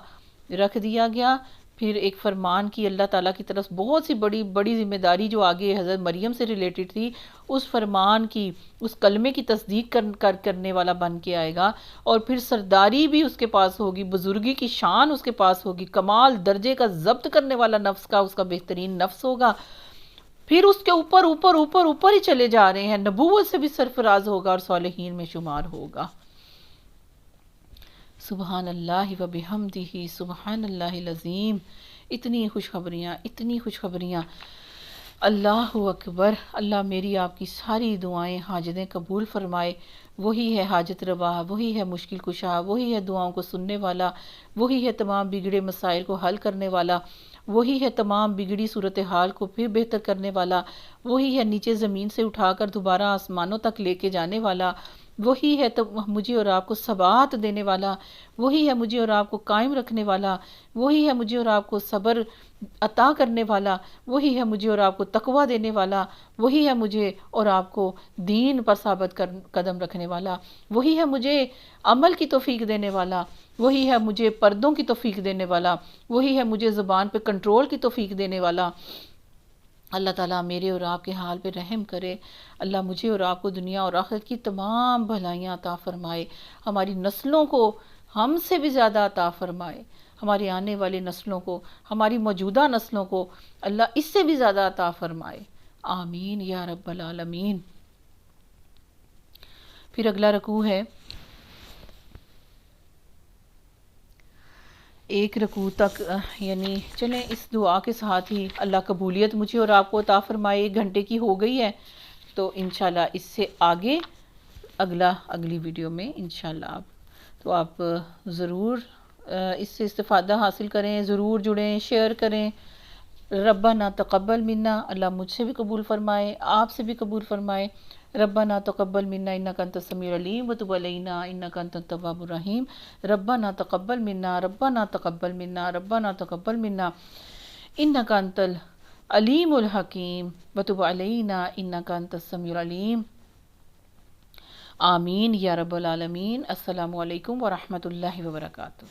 رکھ دیا گیا. پھر ایک فرمان کی اللہ تعالیٰ کی طرف بہت سی بڑی بڑی ذمہ داری جو آگے حضرت مریم سے ریلیٹڈ تھی، اس فرمان کی، اس کلمے کی تصدیق کرنے والا بن کے آئے گا. اور پھر سرداری بھی اس کے پاس ہوگی، بزرگی کی شان اس کے پاس ہوگی، کمال درجے کا ضبط کرنے والا نفس کا اس کا بہترین نفس ہوگا. پھر اس کے اوپر اوپر اوپر اوپر ہی چلے جا رہے ہیں، نبوت سے بھی سرفراز ہوگا اور صالحین میں شمار ہوگا. سبحان اللہ و بحمدہ، سبحان اللہ العظیم. اتنی خوشخبریاں، اتنی خوشخبریاں. اللہ اکبر. اللہ میری آپ کی ساری دعائیں حاجتیں قبول فرمائے. وہی ہے حاجت روا، وہی ہے مشکل کشا، وہی ہے دعاؤں کو سننے والا، وہی ہے تمام بگڑے مسائل کو حل کرنے والا، وہی ہے تمام بگڑی صورتحال کو پھر بہتر کرنے والا، وہی ہے نیچے زمین سے اٹھا کر دوبارہ آسمانوں تک لے کے جانے والا، وہی ہے تو مجھے اور آپ کو ثبات دینے والا، وہی ہے مجھے اور آپ کو قائم رکھنے والا، وہی ہے مجھے اور آپ کو صبر عطا کرنے والا، وہی ہے مجھے اور آپ کو تقوی دینے والا، وہی ہے مجھے اور آپ کو دین پر ثابت قدم رکھنے والا، وہی ہے مجھے عمل کی توفیق دینے والا، وہی ہے مجھے پردوں کی توفیق دینے والا، وہی ہے مجھے زبان پہ کنٹرول کی توفیق دینے والا. اللہ تعالیٰ میرے اور آپ کے حال پہ رحم کرے. اللہ مجھے اور آپ کو دنیا اور آخرت کی تمام بھلائیاں عطا فرمائے. ہماری نسلوں کو ہم سے بھی زیادہ عطا فرمائے. ہماری آنے والی نسلوں کو، ہماری موجودہ نسلوں کو اللہ اس سے بھی زیادہ عطا فرمائے. آمین یا رب العالمین. پھر اگلا رکوع ہے. ایک رکوع تک یعنی چلیں اس دعا کے ساتھ ہی اللہ قبولیت مجھے اور آپ کو عطا فرمائے. 1 گھنٹے کی ہو گئی ہے تو انشاءاللہ اس سے آگے اگلی ویڈیو میں انشاءاللہ آپ ضرور اس سے استفادہ حاصل کریں، ضرور جڑیں، شیئر کریں. ربنا تقبل منا. اللہ مجھ سے بھی قبول فرمائے، آپ سے بھی قبول فرمائے. ربنا تقبل منا انک انت السمیع العلیم وتب علینا انک انت التواب الرحیم. ربنا تقبل منا، ربنا تقبل منا، ربنا تقبل منا انک انت العلیم الحکیم وتب علینا انک انت السمیع العلیم. آمین یا رب العالمین. السلام علیکم ورحمۃ اللہ وبرکاتہ.